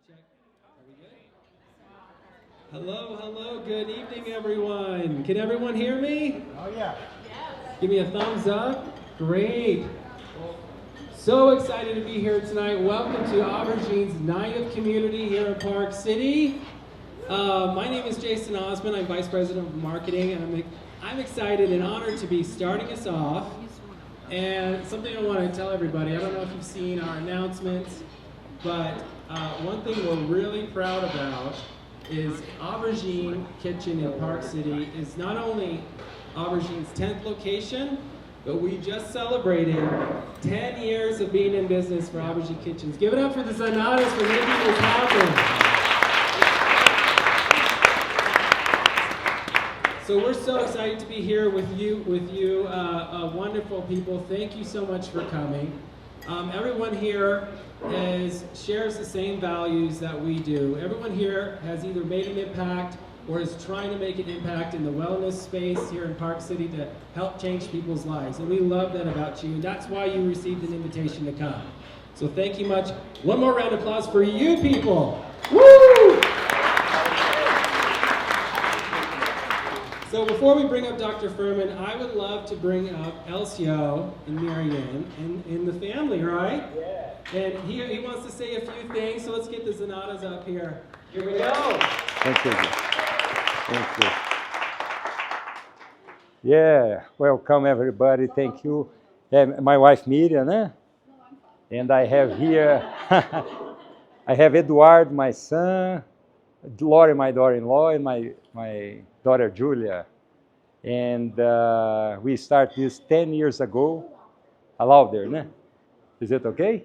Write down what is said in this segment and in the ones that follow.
Check. Are we good? Hello, hello, good evening, everyone. Can everyone hear me? Oh, yeah. Give me a thumbs up. Great. So excited to be here tonight. Welcome to Aubergine's Night of Community here in Park City. My name is Jason Osmond. I'm Vice President of Marketing, and I'm excited and honored to be starting us off. And something I want to tell everybody, I don't know if you've seen our announcements, but one thing we're really proud about is Aubergine Kitchen in Park City is not only Aubergine's 10th location, but we just celebrated 10 years of being in business for Aubergine Kitchens. Give it up for the Zanadas for making this happen. So we're so excited to be here with you, wonderful people. Thank you so much for coming. Everyone here shares the same values that we do. Everyone here has either made an impact or is trying to make an impact in the wellness space here in Park City to help change people's lives. And we love that about you, and that's why you received an invitation to come. So thank you much. One more round of applause for you people. Woo! So before we bring up Dr. Fuhrman, I would love to bring up Elcio and Marianne and the family, right? Yeah. And he wants to say a few things, so let's get the Zanadas up here. Here we go. Thank you. Thank you. Yeah, welcome everybody. Thank you. My wife Miriam, and I have here, I have Eduardo, my son, Lori, my daughter-in-law, and my daughter Julia. And we started this 10 years ago. Allowed there, né? Is it okay?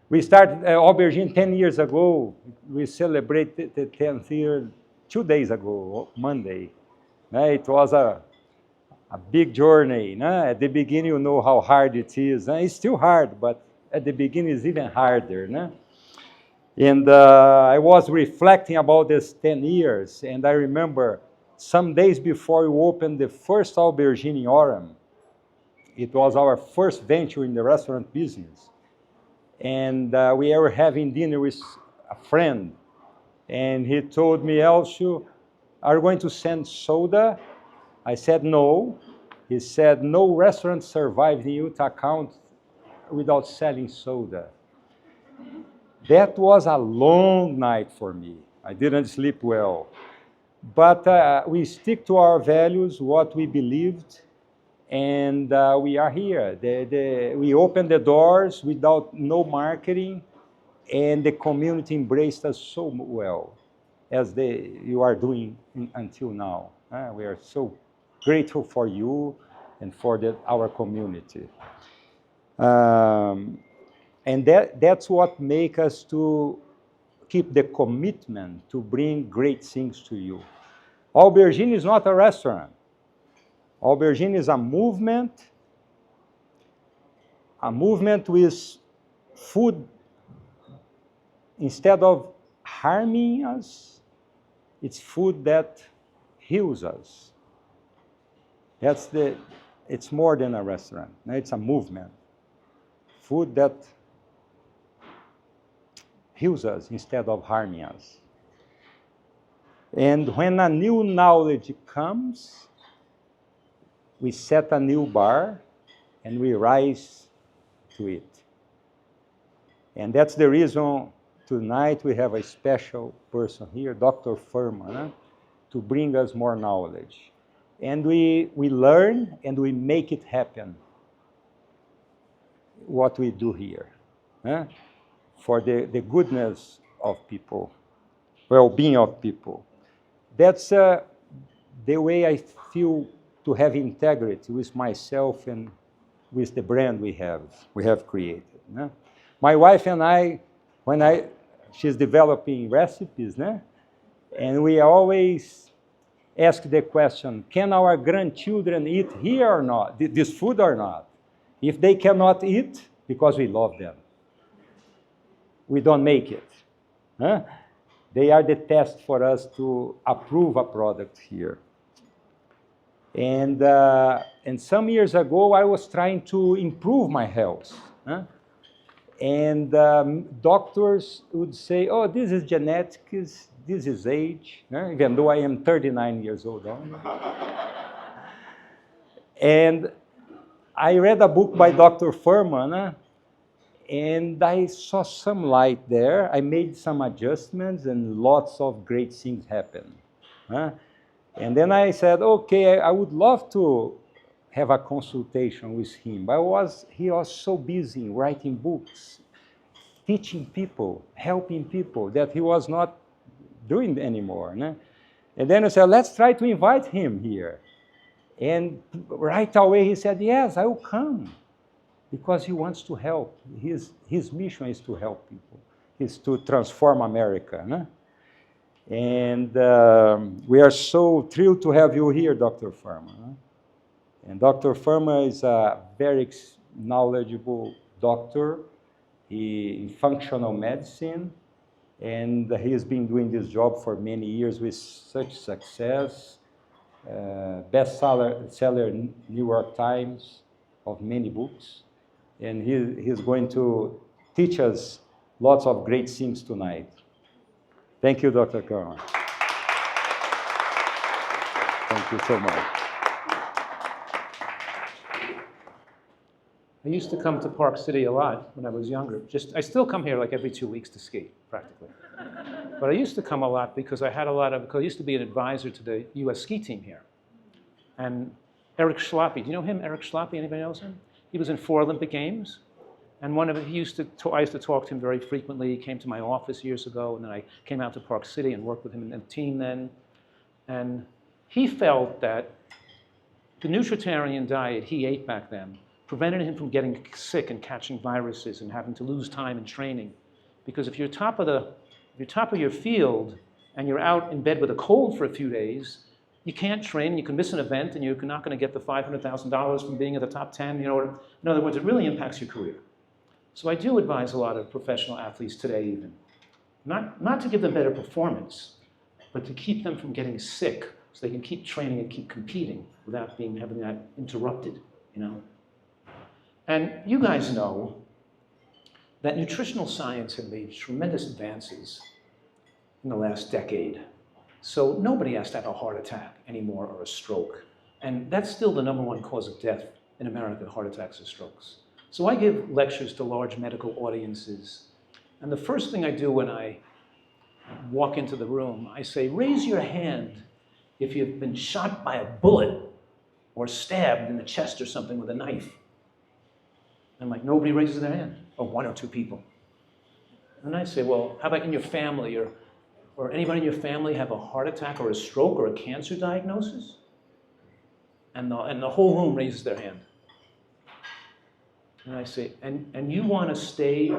We started Aubergine 10 years ago. We celebrated the 10th year 2 days ago, Monday. It was a big journey. At the beginning, you know how hard it is. It's still hard, but at the beginning, it's even harder. And I was reflecting about this 10 years, and I remember some days before we opened the first Aubergine in Orem. It was our first venture in the restaurant business. And we were having dinner with a friend, and he told me, Elcio, are you going to send soda? I said, no. He said, no restaurant survives in Utah County without selling soda. That was a long night for me. I didn't sleep well. But we stick to our values, what we believed, and we are here. We opened the doors without no marketing, and the community embraced us so well, as you are doing until now. We are so grateful for you and for our community. And that's what makes us to keep the commitment to bring great things to you. Aubergine is not a restaurant. Aubergine is a movement with food. Instead of harming us, it's food that heals us. It's more than a restaurant. It's a movement. Food that heals us instead of harming us. And when a new knowledge comes, we set a new bar and we rise to it. And that's the reason tonight we have a special person here, Dr. Fuhrman, to bring us more knowledge. And we learn and we make it happen, what we do here, for the goodness of people, well-being of people. That's the way I feel to have integrity with myself and with the brand we have created. My wife and I, she's developing recipes, and we always ask the question, can our grandchildren eat here or not, this food or not? If they cannot eat, because we love them, we don't make it. They are the test for us to approve a product here. And some years ago, I was trying to improve my health. And doctors would say, oh, this is genetics, this is age, even though I am 39 years old. And I read a book by Dr. Fuhrman, and I saw some light there. I made some adjustments, and lots of great things happened. And then I said, okay, I would love to have a consultation with him. But he was so busy writing books, teaching people, helping people, that he was not doing anymore. And then I said, let's try to invite him here. And right away he said, yes, I will come, because he wants to help. His mission is to help people, is to transform America. And we are so thrilled to have you here, Dr. Fuhrman. And Dr. Fuhrman is a very knowledgeable doctor in functional medicine, and he has been doing this job for many years with such success. Bestseller New York Times of many books. And he's going to teach us lots of great things tonight. Thank you, Dr. Fuhrman. Thank you so much. I used to come to Park City a lot when I was younger. I still come here like every 2 weeks to ski, practically. But I used to come a lot because I used to be an advisor to the US ski team here. And Eric Schlappe, do you know him, Eric Schlappe? Anybody knows him? He was in 4 Olympic Games. And I used to talk to him very frequently. He came to my office years ago, and then I came out to Park City and worked with him in the team then. And he felt that the nutritarian diet he ate back then prevented him from getting sick and catching viruses and having to lose time in training. Because if you're top of your field and you're out in bed with a cold for a few days, you can't train, you can miss an event, and you're not going to get the $500,000 from being at the top 10. In other words, it really impacts your career. So I do advise a lot of professional athletes today even, not to give them better performance, but to keep them from getting sick so they can keep training and keep competing without having that interrupted, And you guys know that nutritional science has made tremendous advances in the last decade. So nobody has to have a heart attack anymore or a stroke. And that's still the #1 cause of death in America, heart attacks or strokes. So I give lectures to large medical audiences. And the first thing I do when I walk into the room, I say, raise your hand if you've been shot by a bullet or stabbed in the chest or something with a knife. And nobody raises their hand, or 1 or 2 people. And I say, well, how about in your family, or anybody in your family have a heart attack or a stroke or a cancer diagnosis? And the whole room raises their hand. And I say, and you want to stay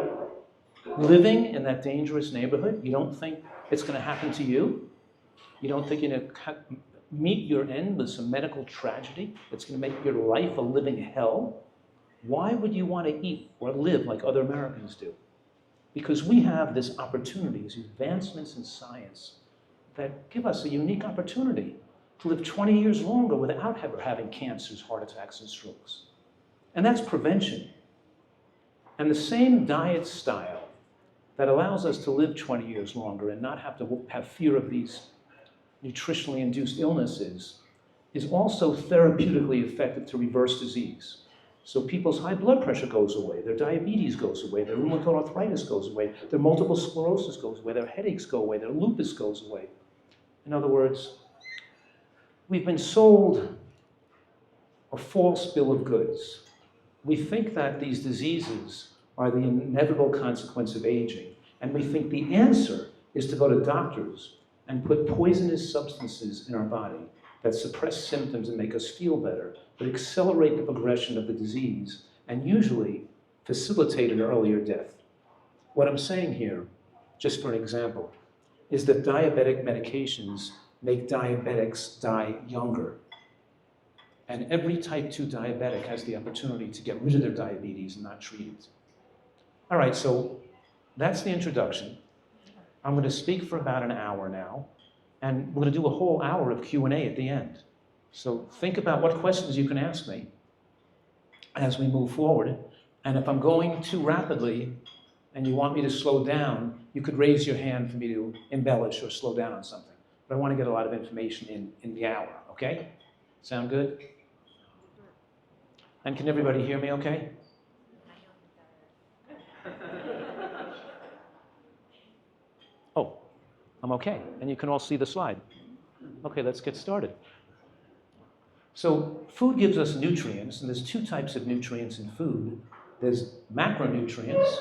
living in that dangerous neighborhood? You don't think it's going to happen to you? You don't think you're going to meet your end with some medical tragedy that's going to make your life a living hell? Why would you want to eat or live like other Americans do? Because we have this opportunity, these advancements in science that give us a unique opportunity to live 20 years longer without ever having cancers, heart attacks, and strokes. And that's prevention. And the same diet style that allows us to live 20 years longer and not have to have fear of these nutritionally induced illnesses is also therapeutically effective to reverse disease. So people's high blood pressure goes away, their diabetes goes away, their rheumatoid arthritis goes away, their multiple sclerosis goes away, their headaches go away, their lupus goes away. In other words, we've been sold a false bill of goods. We think that these diseases are the inevitable consequence of aging, and we think the answer is to go to doctors and put poisonous substances in our body that suppress symptoms and make us feel better, but accelerate the progression of the disease and usually facilitate an earlier death. What I'm saying here, just for an example, is that diabetic medications make diabetics die younger. And every type 2 diabetic has the opportunity to get rid of their diabetes and not treat it. All right, so that's the introduction. I'm going to speak for about an hour now, and we're going to do a whole hour of Q&A at the end. So think about what questions you can ask me as we move forward. And if I'm going too rapidly, and you want me to slow down, you could raise your hand for me to embellish or slow down on something. But I want to get a lot of information in the hour, okay? Sound good? And can everybody hear me okay? Oh, I'm okay. And you can all see the slide. Okay, let's get started. So food gives us nutrients, and there's two types of nutrients in food. There's macronutrients,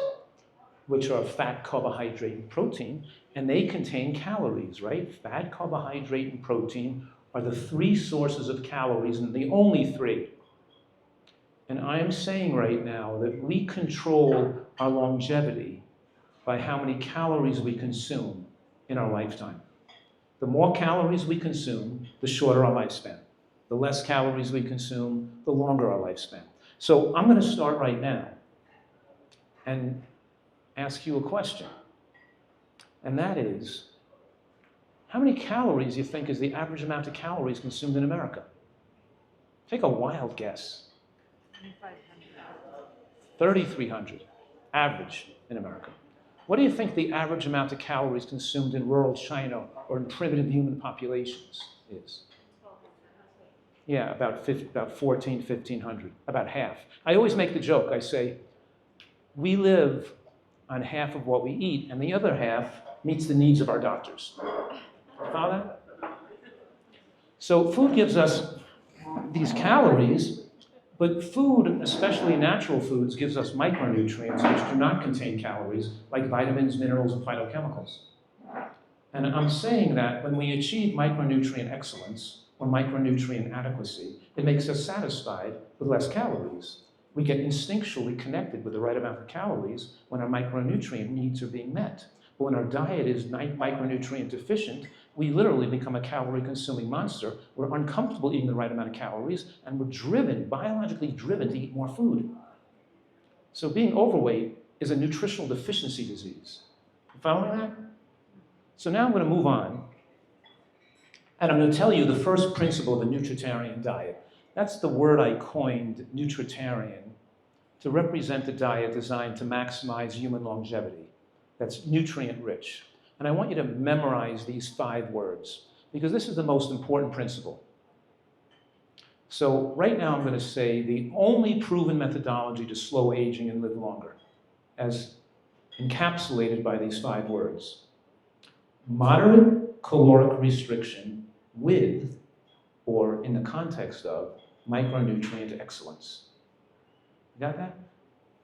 which are fat, carbohydrate, and protein, and they contain calories, right? Fat, carbohydrate, and protein are the three sources of calories, and the only three. And I am saying right now that we control our longevity by how many calories we consume in our lifetime. The more calories we consume, the shorter our lifespan. The less calories we consume, the longer our lifespan. So I'm going to start right now and ask you a question. And that is, how many calories do you think is the average amount of calories consumed in America? Take a wild guess. 3,300, average in America. What do you think the average amount of calories consumed in rural China or in primitive human populations is? Yeah, about 14, 1,500, about half. I always make the joke, I say, we live on half of what we eat, and the other half meets the needs of our doctors. Follow that? So food gives us these calories, but food, especially natural foods, gives us micronutrients which do not contain calories, like vitamins, minerals, and phytochemicals. And I'm saying that when we achieve micronutrient excellence, or micronutrient adequacy, it makes us satisfied with less calories. We get instinctually connected with the right amount of calories when our micronutrient needs are being met. But when our diet is micronutrient deficient, we literally become a calorie-consuming monster. We're uncomfortable eating the right amount of calories, and we're driven, biologically driven, to eat more food. So being overweight is a nutritional deficiency disease. You following that? So now I'm going to move on. And I'm going to tell you the first principle of a nutritarian diet. That's the word I coined, nutritarian, to represent a diet designed to maximize human longevity. That's nutrient-rich. And I want you to memorize these 5 words, because this is the most important principle. So right now I'm going to say the only proven methodology to slow aging and live longer, as encapsulated by these 5 words. Moderate caloric restriction with, or in the context of, micronutrient excellence. You got that?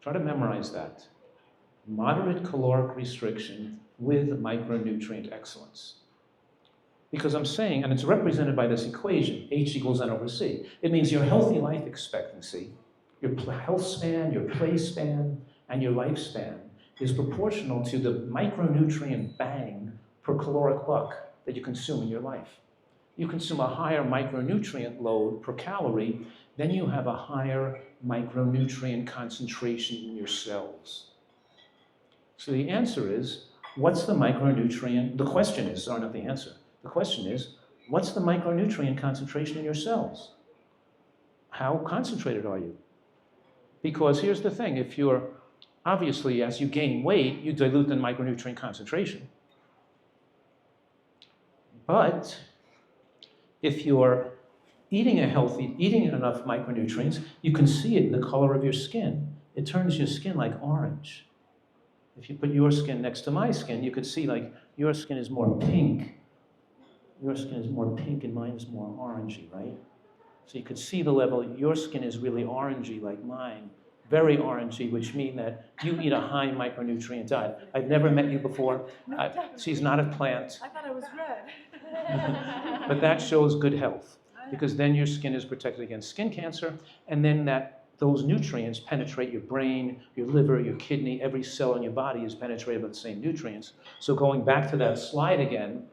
Try to memorize that. Moderate caloric restriction with micronutrient excellence. Because I'm saying, and it's represented by this equation, H equals N over C. It means your healthy life expectancy, your health span, your play span, and your lifespan is proportional to the micronutrient bang per caloric buck that you consume in your life. You consume a higher micronutrient load per calorie, then you have a higher micronutrient concentration in your cells. So the answer is, what's the micronutrient? The question is, sorry, not the answer. The question is, what's the micronutrient concentration in your cells? How concentrated are you? Because here's the thing, if you're, obviously, as you gain weight, you dilute the micronutrient concentration. But if you're eating enough micronutrients, you can see it in the color of your skin. It turns your skin like orange. If you put your skin next to my skin, you could see like your skin is more pink. Your skin is more pink and mine is more orangey, right? So you could see the level, your skin is really orangey like mine. Very orangey, which means that you eat a high micronutrient diet. I've never met you before. She's not a plant. I thought it was red. But that shows good health, because then your skin is protected against skin cancer, and then those nutrients penetrate your brain, your liver, your kidney, every cell in your body is penetrated by the same nutrients. So going back to that slide again,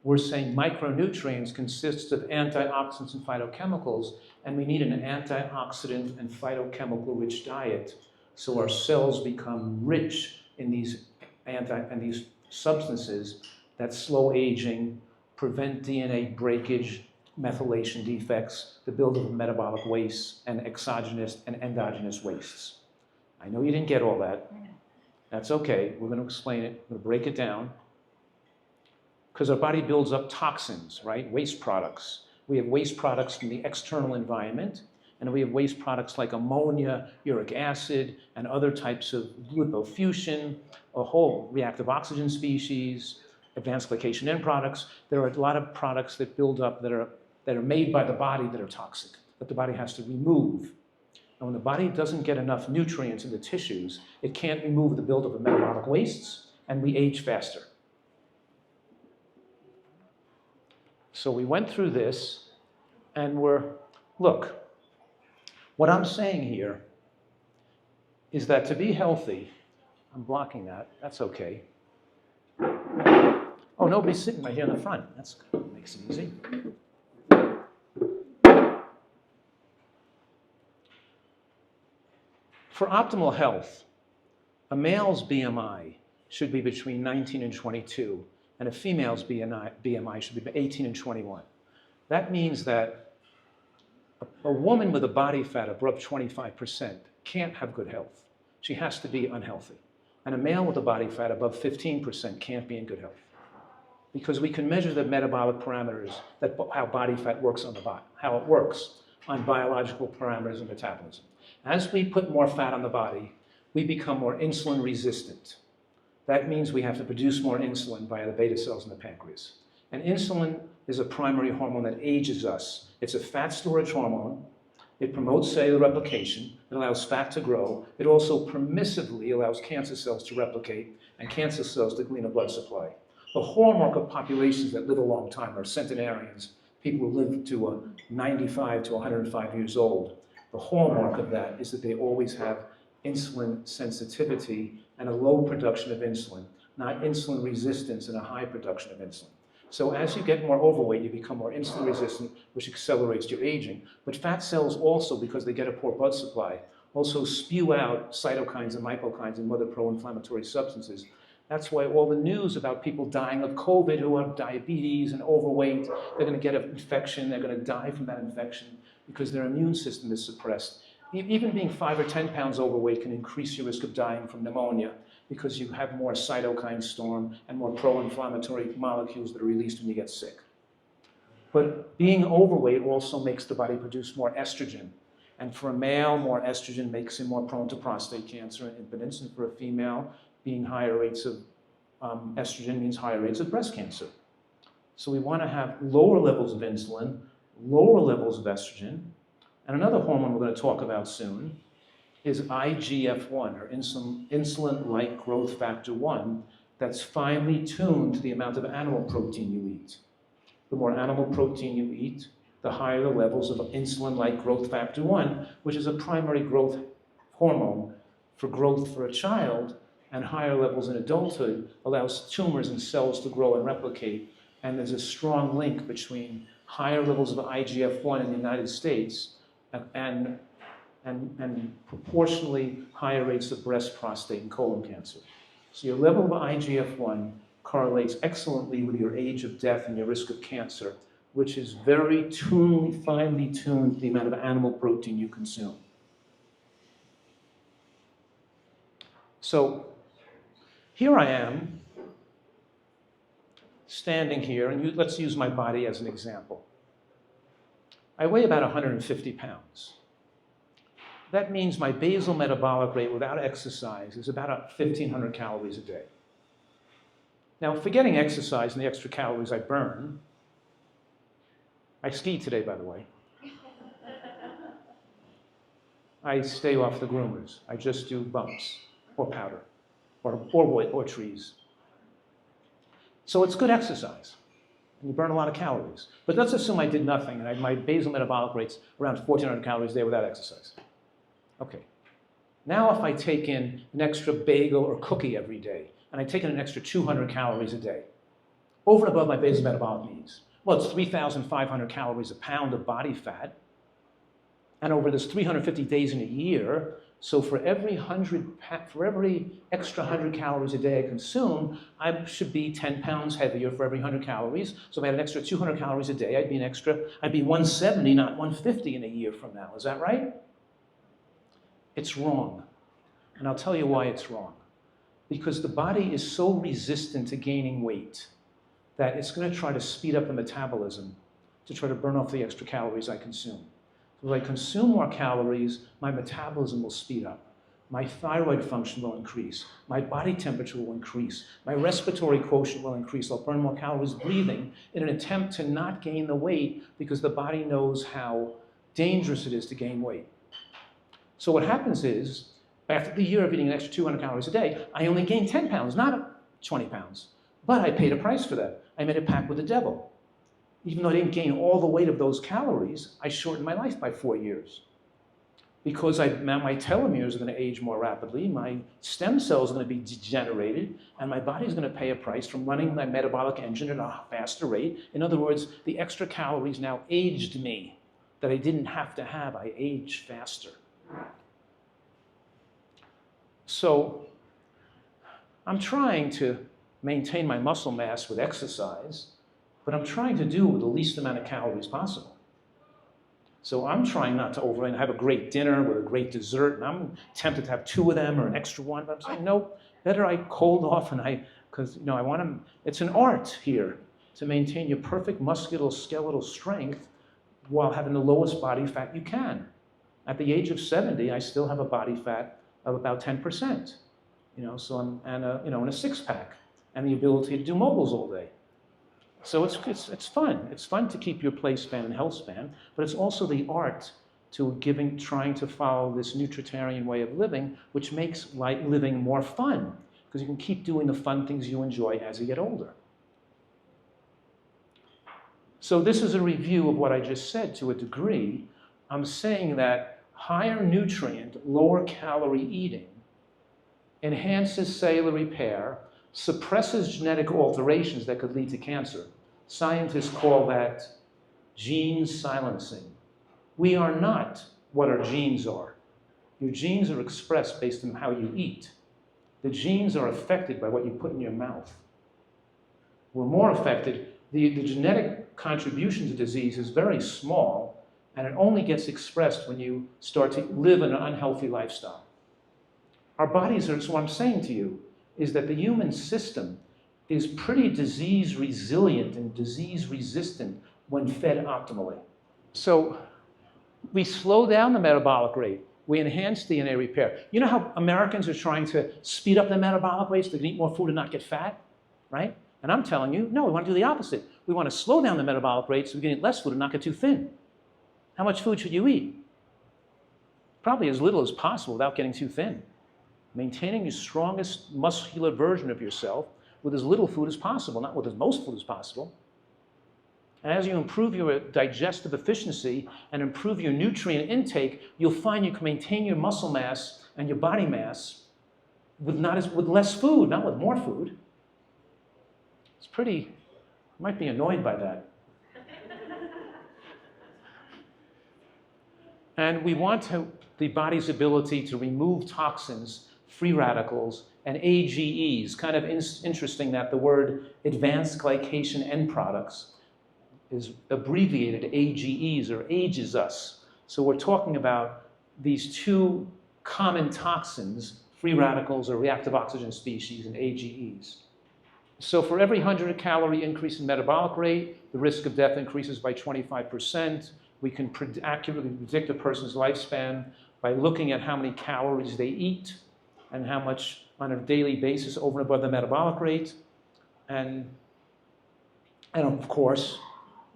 we're saying micronutrients consist of antioxidants and phytochemicals, and we need an antioxidant and phytochemical-rich diet so our cells become rich in these substances that slow aging, prevent DNA breakage, methylation defects, the buildup of metabolic waste, and exogenous and endogenous wastes. I know you didn't get all that, That's okay. We're going to explain it. We're going to break it down. Because our body builds up toxins, right? Waste products. We have waste products from the external environment, and we have waste products like ammonia, uric acid, and other types of lipofuscin, a whole reactive oxygen species, advanced glycation end products. There are a lot of products that build up that are made by the body that are toxic, that the body has to remove. And when the body doesn't get enough nutrients in the tissues, it can't remove the buildup of metabolic wastes, and we age faster. So we went through this, and look, what I'm saying here is that to be healthy, I'm blocking that, that's okay. Oh, nobody's sitting right here in the front. That's good, makes it easy. For optimal health, a male's BMI should be between 19 and 22, and a female's BMI should be 18 and 21. That means that a woman with a body fat above 25% can't have good health. She has to be unhealthy. And a male with a body fat above 15% can't be in good health. Because we can measure the metabolic parameters, how body fat works on the body, how it works on biological parameters of metabolism. As we put more fat on the body, we become more insulin resistant. That means we have to produce more insulin via the beta cells in the pancreas. And insulin is a primary hormone that ages us. It's a fat storage hormone. It promotes cellular replication. It allows fat to grow. It also permissively allows cancer cells to replicate and cancer cells to glean a blood supply. The hallmark of populations that live a long time are centenarians, people who live to 95 to 105 years old. The hallmark of that is that they always have insulin sensitivity and a low production of insulin, not insulin resistance and a high production of insulin. So as you get more overweight, you become more insulin resistant, which accelerates your aging. But fat cells also, because they get a poor blood supply, also spew out cytokines and lipokines and other pro-inflammatory substances. That's why all the news about people dying of COVID who have diabetes and overweight, they're going to get an infection, they're going to die from that infection because their immune system is suppressed. Even being 5 or 10 pounds overweight can increase your risk of dying from pneumonia because you have more cytokine storm and more pro-inflammatory molecules that are released when you get sick. But being overweight also makes the body produce more estrogen. And for a male, more estrogen makes him more prone to prostate cancer and impotence. And for a female, being higher rates of estrogen means higher rates of breast cancer. So we want to have lower levels of insulin, lower levels of estrogen. And another hormone we're going to talk about soon is IGF-1, or insulin-like growth factor 1, that's finely tuned to the amount of animal protein you eat. The more animal protein you eat, the higher the levels of insulin-like growth factor 1, which is a primary growth hormone for growth for a child, and higher levels in adulthood allows tumors and cells to grow and replicate. And there's a strong link between higher levels of IGF-1 in the United States and proportionally higher rates of breast, prostate, and colon cancer. So your level of IGF-1 correlates excellently with your age of death and your risk of cancer, which is very finely tuned to the amount of animal protein you consume. So here I am, standing here, and let's use my body as an example. I weigh about 150 pounds. That means my basal metabolic rate without exercise is about 1,500 calories a day. Now, forgetting exercise and the extra calories I burn, I skied today, by the way. I stay off the groomers. I just do bumps or powder or trees. So it's good exercise. And you burn a lot of calories. But let's assume I did nothing and my basal metabolic rate's around 1,400 calories a day without exercise. Okay. Now if I take in an extra bagel or cookie every day, and I take in an extra 200 calories a day, over and above my basal metabolic needs, well, it's 3,500 calories a pound of body fat. And over this 350 days in a year, so for every extra 100 calories a day I consume, I should be 10 pounds heavier for every 100 calories. So if I had an extra 200 calories a day, I'd be 170, not 150 in a year from now. Is that right? It's wrong. And I'll tell you why it's wrong. because the body is so resistant to gaining weight that it's going to try to speed up the metabolism to try to burn off the extra calories I consume. So if I consume more calories, my metabolism will speed up. My thyroid function will increase. My body temperature will increase. My respiratory quotient will increase. I'll burn more calories breathing in an attempt to not gain the weight because the body knows how dangerous it is to gain weight. So what happens is, after the year of eating an extra 200 calories a day, I only gained 10 pounds, not 20 pounds. But I paid a price for that. I made a pact with the devil. Even though I didn't gain all the weight of those calories, I shortened my life by 4 years. Because my telomeres are going to age more rapidly, my stem cells are going to be degenerated, and my body's going to pay a price from running my metabolic engine at a faster rate. In other words, the extra calories now aged me that I didn't have to have. I aged faster. So I'm trying to maintain my muscle mass with exercise, but I'm trying to do it with the least amount of calories possible. So I'm trying not to overeat and have a great dinner with a great dessert, and I'm tempted to have 2 of them or an extra one, but I'm saying, no, better I hold off, and because I want to, it's an art here to maintain your perfect musculoskeletal strength while having the lowest body fat you can. At the age of 70, I still have a body fat of about 10%, so and a six-pack, and the ability to do mobiles all day. So it's fun. It's fun to keep your play span and health span, but it's also the art to trying to follow this nutritarian way of living, which makes living more fun, because you can keep doing the fun things you enjoy as you get older. So this is a review of what I just said to a degree. I'm saying that higher nutrient, lower calorie eating enhances cellular repair, suppresses genetic alterations that could lead to cancer. Scientists call that gene silencing. We are not what our genes are. Your genes are expressed based on how you eat. The genes are affected by what you put in your mouth. We're more affected. The genetic contribution to disease is very small, and it only gets expressed when you start to live an unhealthy lifestyle. Our bodies are, so what I'm saying to you is that the human system is pretty disease resilient and disease resistant when fed optimally. So we slow down the metabolic rate. We enhance DNA repair. You know how Americans are trying to speed up their metabolic rates? They can eat more food and not get fat, right? And I'm telling you, no, we want to do the opposite. We want to slow down the metabolic rate so we can eat less food and not get too thin. How much food should you eat? Probably as little as possible without getting too thin. Maintaining your strongest muscular version of yourself with as little food as possible, not with as most food as possible. And as you improve your digestive efficiency and improve your nutrient intake, you'll find you can maintain your muscle mass and your body mass with less food, not with more food. It's pretty, you might be annoyed by that. And we want the body's ability to remove toxins, free radicals, and AGEs. Kind of interesting that the word advanced glycation end products is abbreviated AGEs, or ages us. So we're talking about these 2 common toxins, free radicals or reactive oxygen species, and AGEs. So for every 100 calorie increase in metabolic rate, the risk of death increases by 25%. We can accurately predict a person's lifespan by looking at how many calories they eat and how much on a daily basis over and above the metabolic rate. And of course,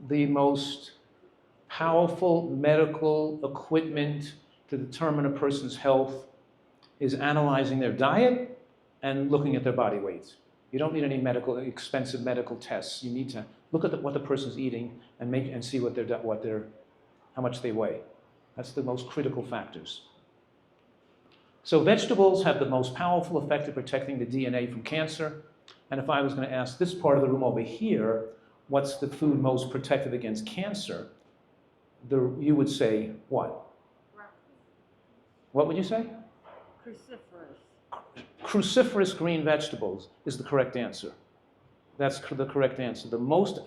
the most powerful medical equipment to determine a person's health is analyzing their diet and looking at their body weight. You don't need any expensive medical tests. You need to look at what the person's eating and see how much they weigh. That's the most critical factors. So vegetables have the most powerful effect of protecting the DNA from cancer. And if I was going to ask this part of the room over here, what's the food most protective against cancer? You would say what? What would you say? Cruciferous. Cruciferous green vegetables is the correct answer. That's the correct answer. The most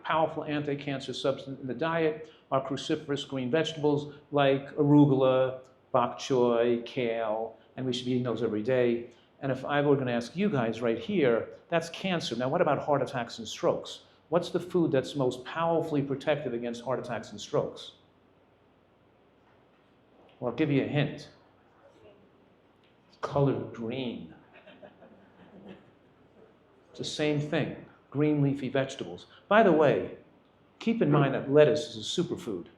powerful anti-cancer substance in the diet are cruciferous green vegetables like arugula, bok choy, kale, and we should be eating those every day. And if I were going to ask you guys right here, that's cancer. Now, what about heart attacks and strokes? What's the food that's most powerfully protective against heart attacks and strokes? Well, I'll give you a hint. It's colored green. It's the same thing, green leafy vegetables. By the way, keep in mind that lettuce is a superfood.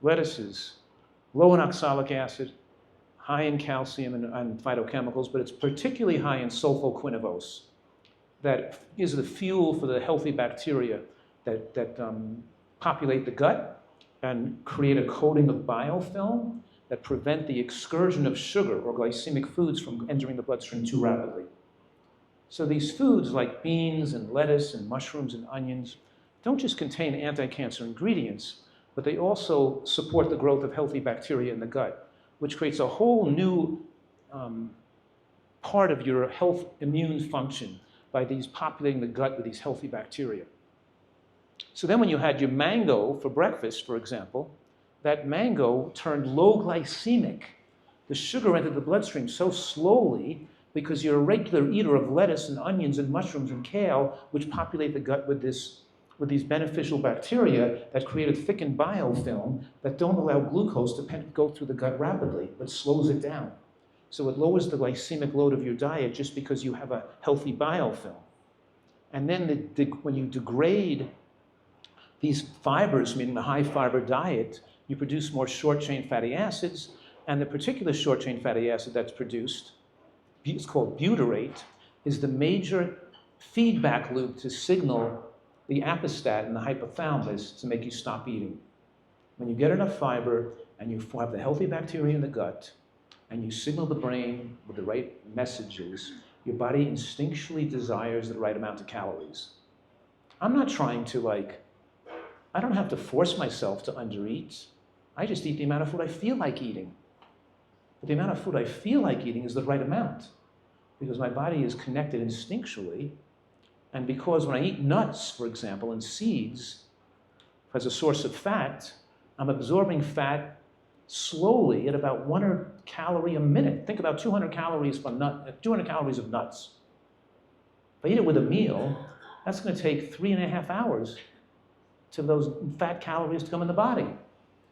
Lettuce is low in oxalic acid, high in calcium and phytochemicals, but it's particularly high in sulfoquinavose. That is the fuel for the healthy bacteria that populate the gut and create a coating of biofilm that prevent the excursion of sugar or glycemic foods from entering the bloodstream too rapidly. So these foods like beans and lettuce and mushrooms and onions don't just contain anti-cancer ingredients, but they also support the growth of healthy bacteria in the gut, which creates a whole new part of your health immune function by these populating the gut with these healthy bacteria. So then when you had your mango for breakfast, for example, that mango turned low glycemic. The sugar entered the bloodstream so slowly because you're a regular eater of lettuce and onions and mushrooms and kale, which populate the gut with these beneficial bacteria that create a thickened biofilm that don't allow glucose to go through the gut rapidly, but slows it down. So it lowers the glycemic load of your diet just because you have a healthy biofilm. And then when you degrade these fibers, meaning the high fiber diet, you produce more short-chain fatty acids, and the particular short-chain fatty acid that's produced, it's called butyrate, is the major feedback loop to signal the apostat in the hypothalamus to make you stop eating. When you get enough fiber and you have the healthy bacteria in the gut, and you signal the brain with the right messages, your body instinctually desires the right amount of calories. I'm not trying to I don't have to force myself to undereat. I just eat the amount of food I feel like eating. But the amount of food I feel like eating is the right amount because my body is connected instinctually. And because when I eat nuts, for example, and seeds as a source of fat, I'm absorbing fat slowly at about 1 calorie a minute. Think about 200 calories of nuts. If I eat it with a meal, that's going to take 3.5 hours to those fat calories to come in the body.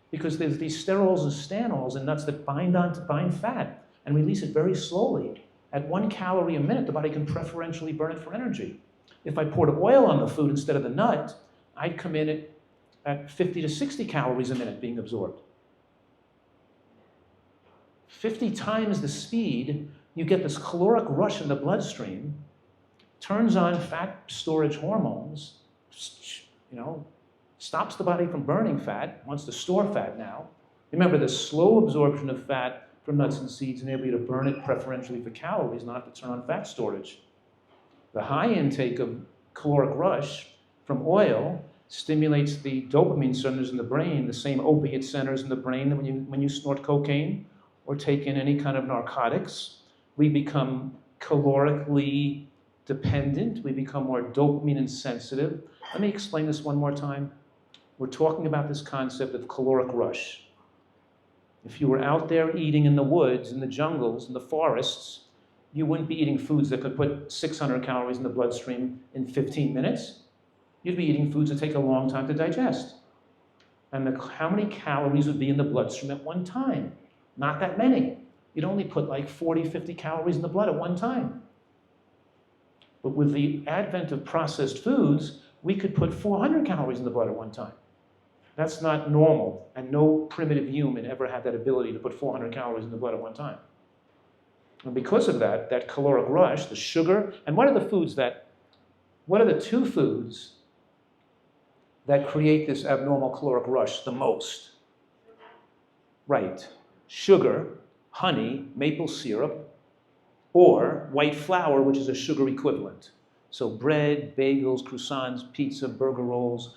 Because there's these sterols and stanols in nuts that bind fat and release it very slowly. At 1 calorie a minute, the body can preferentially burn it for energy. If I poured oil on the food instead of the nut, I'd come in at 50 to 60 calories a minute being absorbed. 50 times the speed, you get this caloric rush in the bloodstream, turns on fat storage hormones, stops the body from burning fat, wants to store fat now. Remember, the slow absorption of fat from nuts and seeds enable you to burn it preferentially for calories, not have to turn on fat storage. The high intake of caloric rush from oil stimulates the dopamine centers in the brain, the same opiate centers in the brain that when you snort cocaine or take in any kind of narcotics. We become calorically dependent. We become more dopamine insensitive. Let me explain this one more time. We're talking about this concept of caloric rush. If you were out there eating in the woods, in the jungles, in the forests, you wouldn't be eating foods that could put 600 calories in the bloodstream in 15 minutes. You'd be eating foods that take a long time to digest. And how many calories would be in the bloodstream at one time? Not that many. You'd only put like 40, 50 calories in the blood at one time. But with the advent of processed foods, we could put 400 calories in the blood at one time. That's not normal, and no primitive human ever had that ability to put 400 calories in the blood at one time. And because of that caloric rush, the sugar, and what are the 2 foods that create this abnormal caloric rush the most? Right, sugar, honey, maple syrup, or white flour, which is a sugar equivalent. So bread, bagels, croissants, pizza, burger rolls,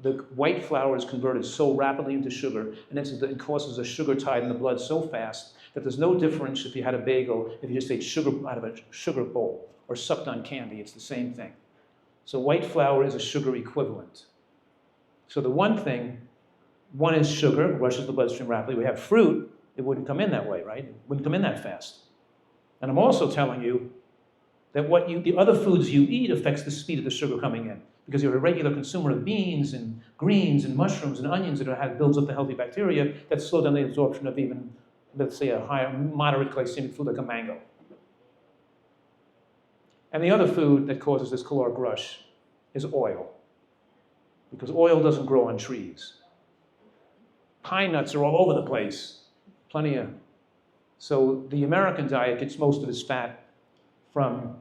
the white flour is converted so rapidly into sugar, and it causes a sugar tide in the blood so fast that there's no difference if you had a bagel, if you just ate sugar out of a sugar bowl, or sucked on candy, it's the same thing. So white flour is a sugar equivalent. So the one is sugar, rushes the bloodstream rapidly. We have fruit, it wouldn't come in that way, right? It wouldn't come in that fast. And I'm also telling you that the other foods you eat affects the speed of the sugar coming in. Because you're a regular consumer of beans and greens and mushrooms and onions that builds up the healthy bacteria that slow down the absorption of even, let's say, a higher, moderate glycemic food like a mango. And the other food that causes this caloric rush is oil. Because oil doesn't grow on trees. Pine nuts are all over the place. Plenty of. So the American diet gets most of its fat from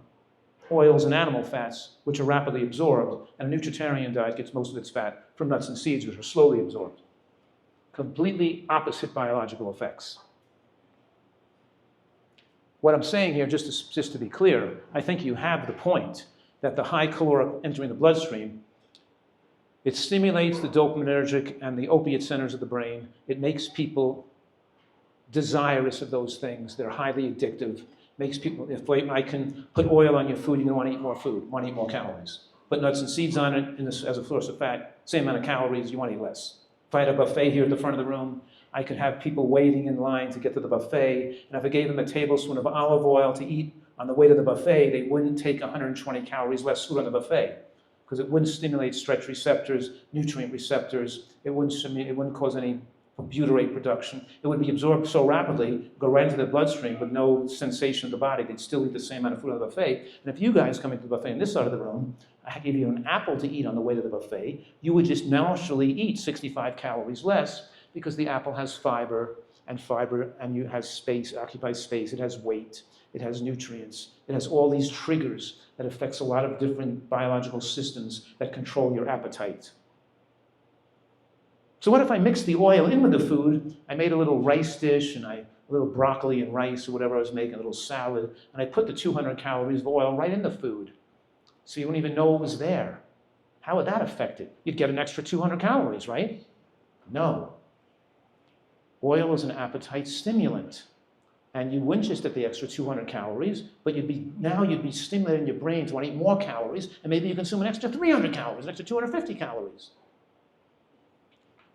oils and animal fats, which are rapidly absorbed, and a nutritarian diet gets most of its fat from nuts and seeds, which are slowly absorbed. Completely opposite biological effects. What I'm saying here, just to be clear, I think you have the point that the high caloric entering the bloodstream, it stimulates the dopaminergic and the opiate centers of the brain. It makes people desirous of those things. They're highly addictive. Makes people, if I can put oil on your food, you're going to want to eat more food, want to eat more calories. Put nuts and seeds on it as a source of fat, same amount of calories, you want to eat less. If I had a buffet here at the front of the room, I could have people waiting in line to get to the buffet, and if I gave them a tablespoon of olive oil to eat on the way to the buffet, they wouldn't take 120 calories less food on the buffet, because it wouldn't stimulate stretch receptors, nutrient receptors, it wouldn't cause any butyrate production. It would be absorbed so rapidly, go right into the bloodstream with no sensation of the body. They'd still eat the same amount of food on the buffet. And if you guys come into the buffet on this side of the room, I give you an apple to eat on the way to the buffet, you would just naturally eat 65 calories less because the apple has fiber, and you has space, occupies space, it has weight, it has nutrients, it has all these triggers that affects a lot of different biological systems that control your appetite. So what if I mixed the oil in with the food? I made a little rice dish and a little broccoli and rice or whatever I was making, a little salad, and I put the 200 calories of oil right in the food. So you wouldn't even know it was there. How would that affect it? You'd get an extra 200 calories, right? No. Oil is an appetite stimulant. And you wouldn't just get the extra 200 calories, but you'd be stimulating your brain to want to eat more calories, and maybe you consume an extra 300 calories, an extra 250 calories.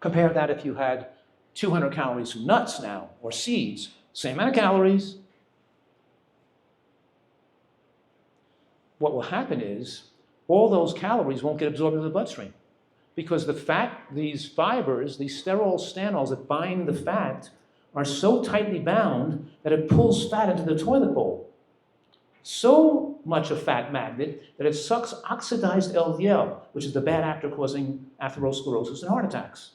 Compare that if you had 200 calories from nuts now, or seeds, same amount of calories. What will happen is all those calories won't get absorbed into the bloodstream because the fat, these fibers, these sterol stanols that bind the fat are so tightly bound that it pulls fat into the toilet bowl. So much a fat magnet that it sucks oxidized LDL, which is the bad actor causing atherosclerosis and heart attacks.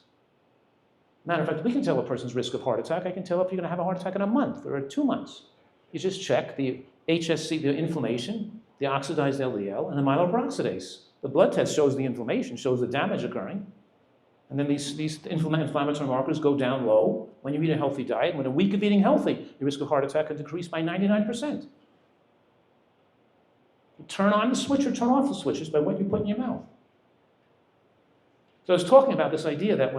Matter of fact, we can tell a person's risk of heart attack. I can tell if you're going to have a heart attack in a month or 2 months. You just check the HSC, the inflammation, the oxidized LDL, and the myeloperoxidase. The blood test shows the inflammation, shows the damage occurring. And then these inflammatory markers go down low when you eat a healthy diet. When a week of eating healthy, your risk of heart attack can decrease by 99%. You turn on the switch or turn off the switch just by what you put in your mouth. So I was talking about this idea that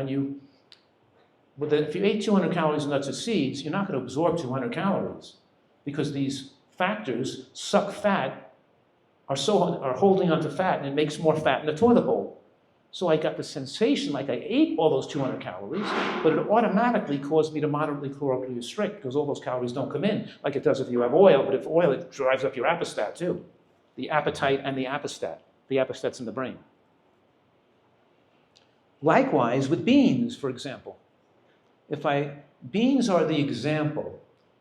if you ate 200 calories of nuts or seeds, you're not going to absorb 200 calories because these factors suck fat, are holding onto fat, and it makes more fat in the toilet bowl. So I got the sensation like I ate all those 200 calories, but it automatically caused me to moderately calorically restrict because all those calories don't come in like it does if you have oil, but if oil, it drives up your apostat too. The appetite and the apostat. The apostat's in the brain. Likewise with beans, for example. Beans are the example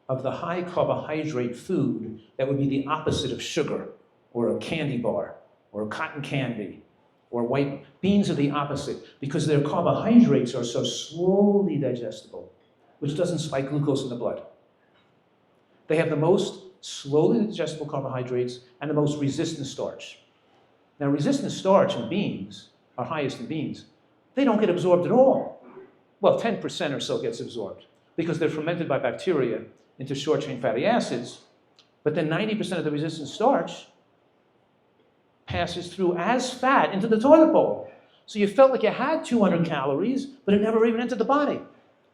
of the high carbohydrate food that would be the opposite of sugar or a candy bar or cotton candy or white. Beans are the opposite because their carbohydrates are so slowly digestible, which doesn't spike glucose in the blood. They have the most slowly digestible carbohydrates and the most resistant starch. Now, resistant starch in beans are highest in beans. They don't get absorbed at all. Well, 10% or so gets absorbed because they're fermented by bacteria into short-chain fatty acids, but then 90% of the resistant starch passes through as fat into the toilet bowl. So you felt like you had 200 calories, but it never even entered the body.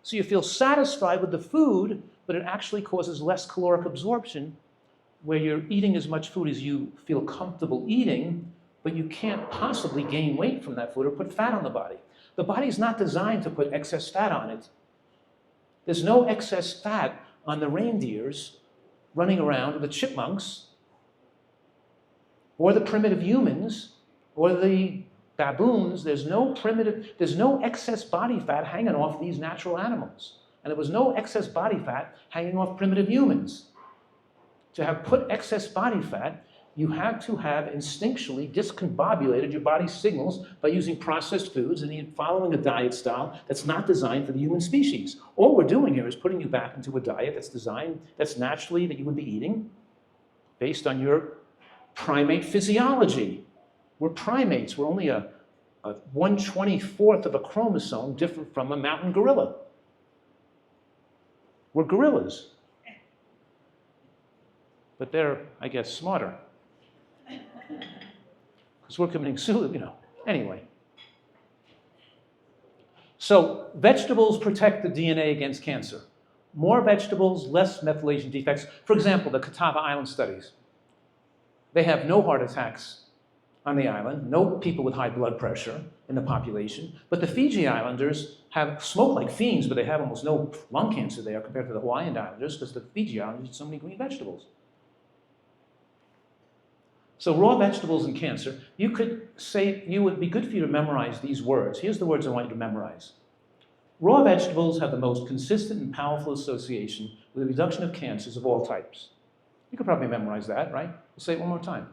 So you feel satisfied with the food, but it actually causes less caloric absorption where you're eating as much food as you feel comfortable eating, but you can't possibly gain weight from that food or put fat on the body. The body's not designed to put excess fat on it. There's no excess fat on the reindeers running around, or the chipmunks, or the primitive humans, or the baboons. There's no excess body fat hanging off these natural animals. And there was no excess body fat hanging off primitive humans. To have put excess body fat, you had to have instinctually discombobulated your body's signals by using processed foods and following a diet style that's not designed for the human species. All we're doing here is putting you back into a diet that's designed, that's naturally that you would be eating based on your primate physiology. We're primates. We're only a 1/24th of a chromosome different from a mountain gorilla. We're gorillas. But they're, I guess, smarter. Because we're committing suicide, Anyway. So vegetables protect the DNA against cancer. More vegetables, less methylation defects. For example, the Catawba Island studies. They have no heart attacks on the island, no people with high blood pressure in the population, but the Fiji Islanders smoke like fiends, but they have almost no lung cancer there compared to the Hawaiian Islanders because the Fiji Islanders eat so many green vegetables. So raw vegetables and cancer, you could say, it would be good for you to memorize these words. Here's the words I want you to memorize. Raw vegetables have the most consistent and powerful association with the reduction of cancers of all types. You could probably memorize that, right? We'll say it one more time.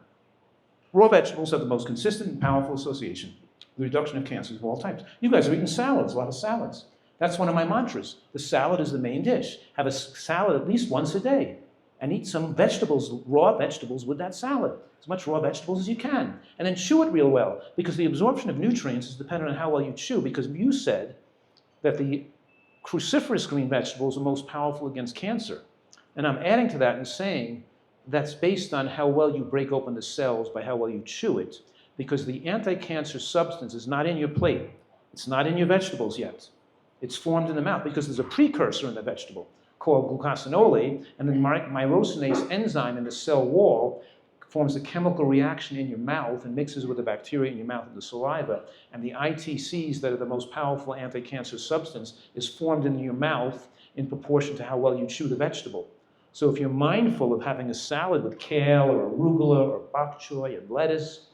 Raw vegetables have the most consistent and powerful association with the reduction of cancers of all types. You guys are eating salads, a lot of salads. That's one of my mantras. The salad is the main dish. Have a salad at least once a day and eat some vegetables, raw vegetables with that salad. As much raw vegetables as you can. And then chew it real well, because the absorption of nutrients is dependent on how well you chew, because you said that the cruciferous green vegetables are most powerful against cancer. And I'm adding to that and saying that's based on how well you break open the cells by how well you chew it, because the anti-cancer substance is not in your plate. It's not in your vegetables yet. It's formed in the mouth because there's a precursor in the vegetable called glucosinolate, and the myrosinase enzyme in the cell wall forms a chemical reaction in your mouth and mixes with the bacteria in your mouth and the saliva. And the ITCs, that are the most powerful anti-cancer substance, is formed in your mouth in proportion to how well you chew the vegetable. So if you're mindful of having a salad with kale or arugula or bok choy and lettuce,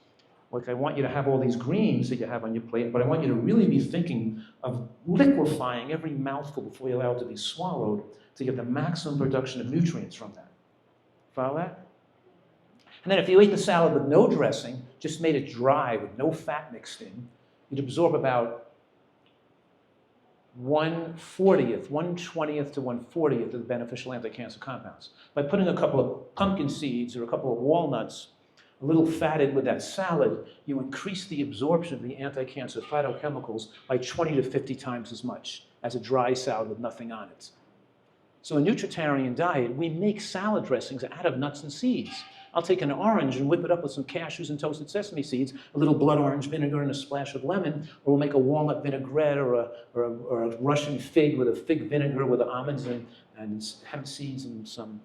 like I want you to have all these greens that you have on your plate, but I want you to really be thinking of liquefying every mouthful before you allow it to be swallowed to get the maximum production of nutrients from that. Follow that? And then if you ate the salad with no dressing, just made it dry with no fat mixed in, you'd absorb about 1/20th to 1/40th of the beneficial anti-cancer compounds. By putting a couple of pumpkin seeds or a couple of walnuts, a little fatted with that salad, you increase the absorption of the anti-cancer phytochemicals by 20 to 50 times as much as a dry salad with nothing on it. So in a nutritarian diet, we make salad dressings out of nuts and seeds. I'll take an orange and whip it up with some cashews and toasted sesame seeds, a little blood orange vinegar and a splash of lemon, or we'll make a walnut vinaigrette or a Russian fig with a fig vinegar with almonds and hemp seeds and some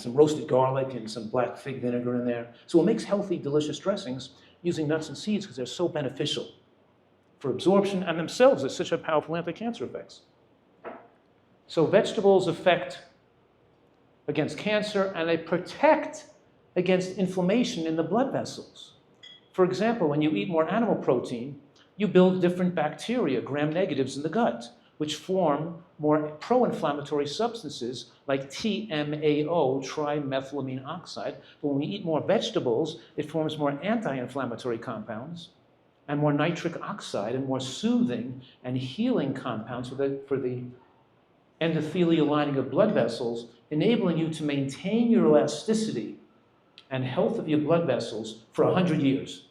roasted garlic and some black fig vinegar in there. So it makes healthy, delicious dressings using nuts and seeds because they're so beneficial for absorption, and themselves are such a powerful anti-cancer effects. So vegetables affect against cancer, and they protect against inflammation in the blood vessels. For example, when you eat more animal protein, you build different bacteria, gram-negatives in the gut, which form more pro-inflammatory substances like TMAO, trimethylamine oxide. But when we eat more vegetables, it forms more anti-inflammatory compounds and more nitric oxide and more soothing and healing compounds for the endothelial lining of blood vessels, enabling you to maintain your elasticity and health of your blood vessels for 100 years.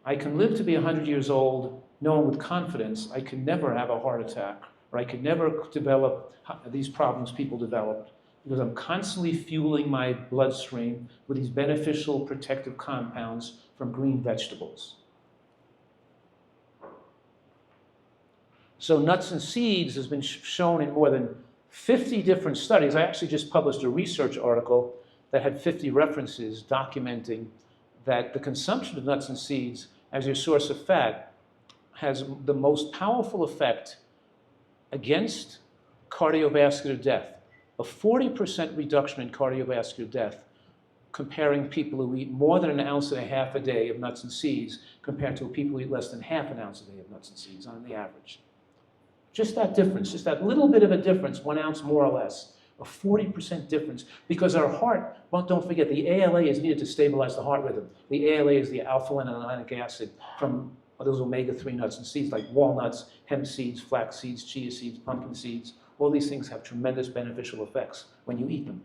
I can live to be 100 years old knowing with confidence I could never have a heart attack, or I could never develop these problems people developed, because I'm constantly fueling my bloodstream with these beneficial protective compounds from green vegetables. So nuts and seeds has been shown in more than 50 different studies. I actually just published a research article that had 50 references documenting that the consumption of nuts and seeds as your source of fat has the most powerful effect against cardiovascular death. a 40% reduction in cardiovascular death comparing people who eat more than an ounce and a half a day of nuts and seeds compared to people who eat less than half an ounce a day of nuts and seeds on the average. Just that difference, just that little bit of a difference, 1 ounce more or less, a 40% difference, because our heart, well, don't forget, the ALA is needed to stabilize the heart rhythm. The ALA is the alpha-linolenic acid from those omega-3 nuts and seeds like walnuts, hemp seeds, flax seeds, chia seeds, pumpkin seeds. All these things have tremendous beneficial effects when you eat them.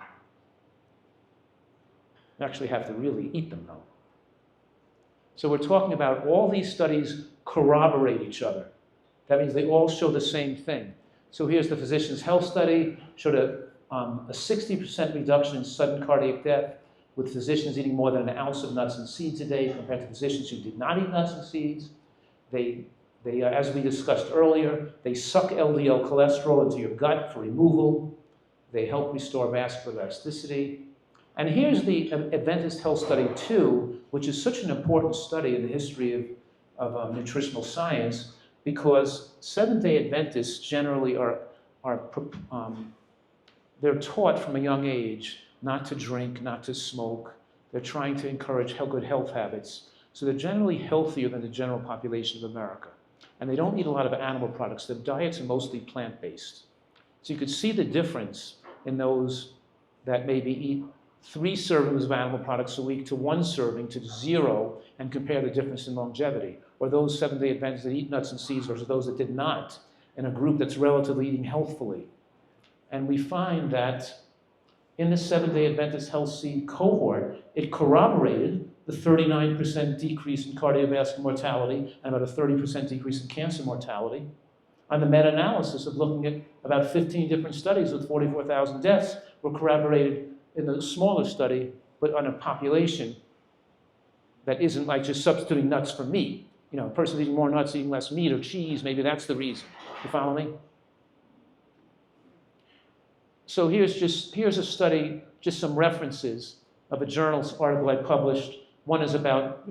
You actually have to really eat them, though. So we're talking about all these studies corroborate each other. That means they all show the same thing. So here's the Physicians' Health Study, showed a 60% reduction in sudden cardiac death with physicians eating more than an ounce of nuts and seeds a day compared to physicians who did not eat nuts and seeds. They as we discussed earlier, they suck LDL cholesterol into your gut for removal. They help restore vascular elasticity. And here's the Adventist Health Study 2, which is such an important study in the history of nutritional science, because Seventh-day Adventists generally they're taught from a young age not to drink, not to smoke. They're trying to encourage good health habits. So they're generally healthier than the general population of America. And they don't eat a lot of animal products. Their diets are mostly plant-based. So you could see the difference in those that maybe eat 3 servings of animal products a week to 1 serving to 0, and compare the difference in longevity. Or those Seventh-day Adventists that eat nuts and seeds versus those that did not, in a group that's relatively eating healthfully. And we find that in the Seventh-day Adventist Health Seed cohort, it corroborated the 39% decrease in cardiovascular mortality and about a 30% decrease in cancer mortality. On the meta-analysis of looking at about 15 different studies with 44,000 deaths were corroborated in the smaller study, but on a population that isn't like just substituting nuts for meat. You know, a person eating more nuts, eating less meat or cheese, maybe that's the reason. You follow me? So here's a study, just some references of a journal article I published. One is about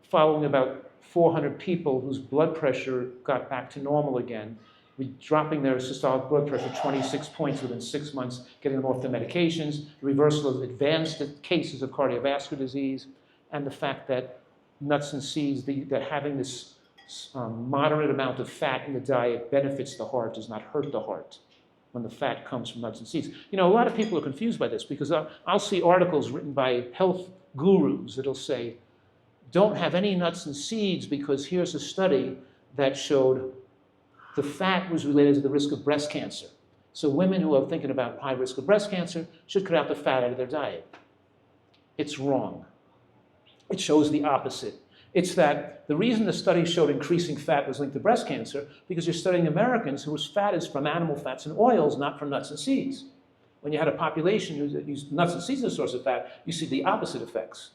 following about 400 people whose blood pressure got back to normal again, dropping their systolic blood pressure 26 points within 6 months, getting them off their medications, the reversal of advanced cases of cardiovascular disease, and the fact that nuts and seeds, that having this moderate amount of fat in the diet benefits the heart, does not hurt the heart when the fat comes from nuts and seeds. You know, a lot of people are confused by this because I'll see articles written by health gurus that'll say, don't have any nuts and seeds because here's a study that showed the fat was related to the risk of breast cancer. So women who are thinking about high risk of breast cancer should cut out the fat out of their diet. It's wrong. It shows the opposite. It's that the reason the study showed increasing fat was linked to breast cancer because you're studying Americans whose fat is from animal fats and oils, not from nuts and seeds. When you had a population who used nuts and seeds as a source of fat, you see the opposite effects.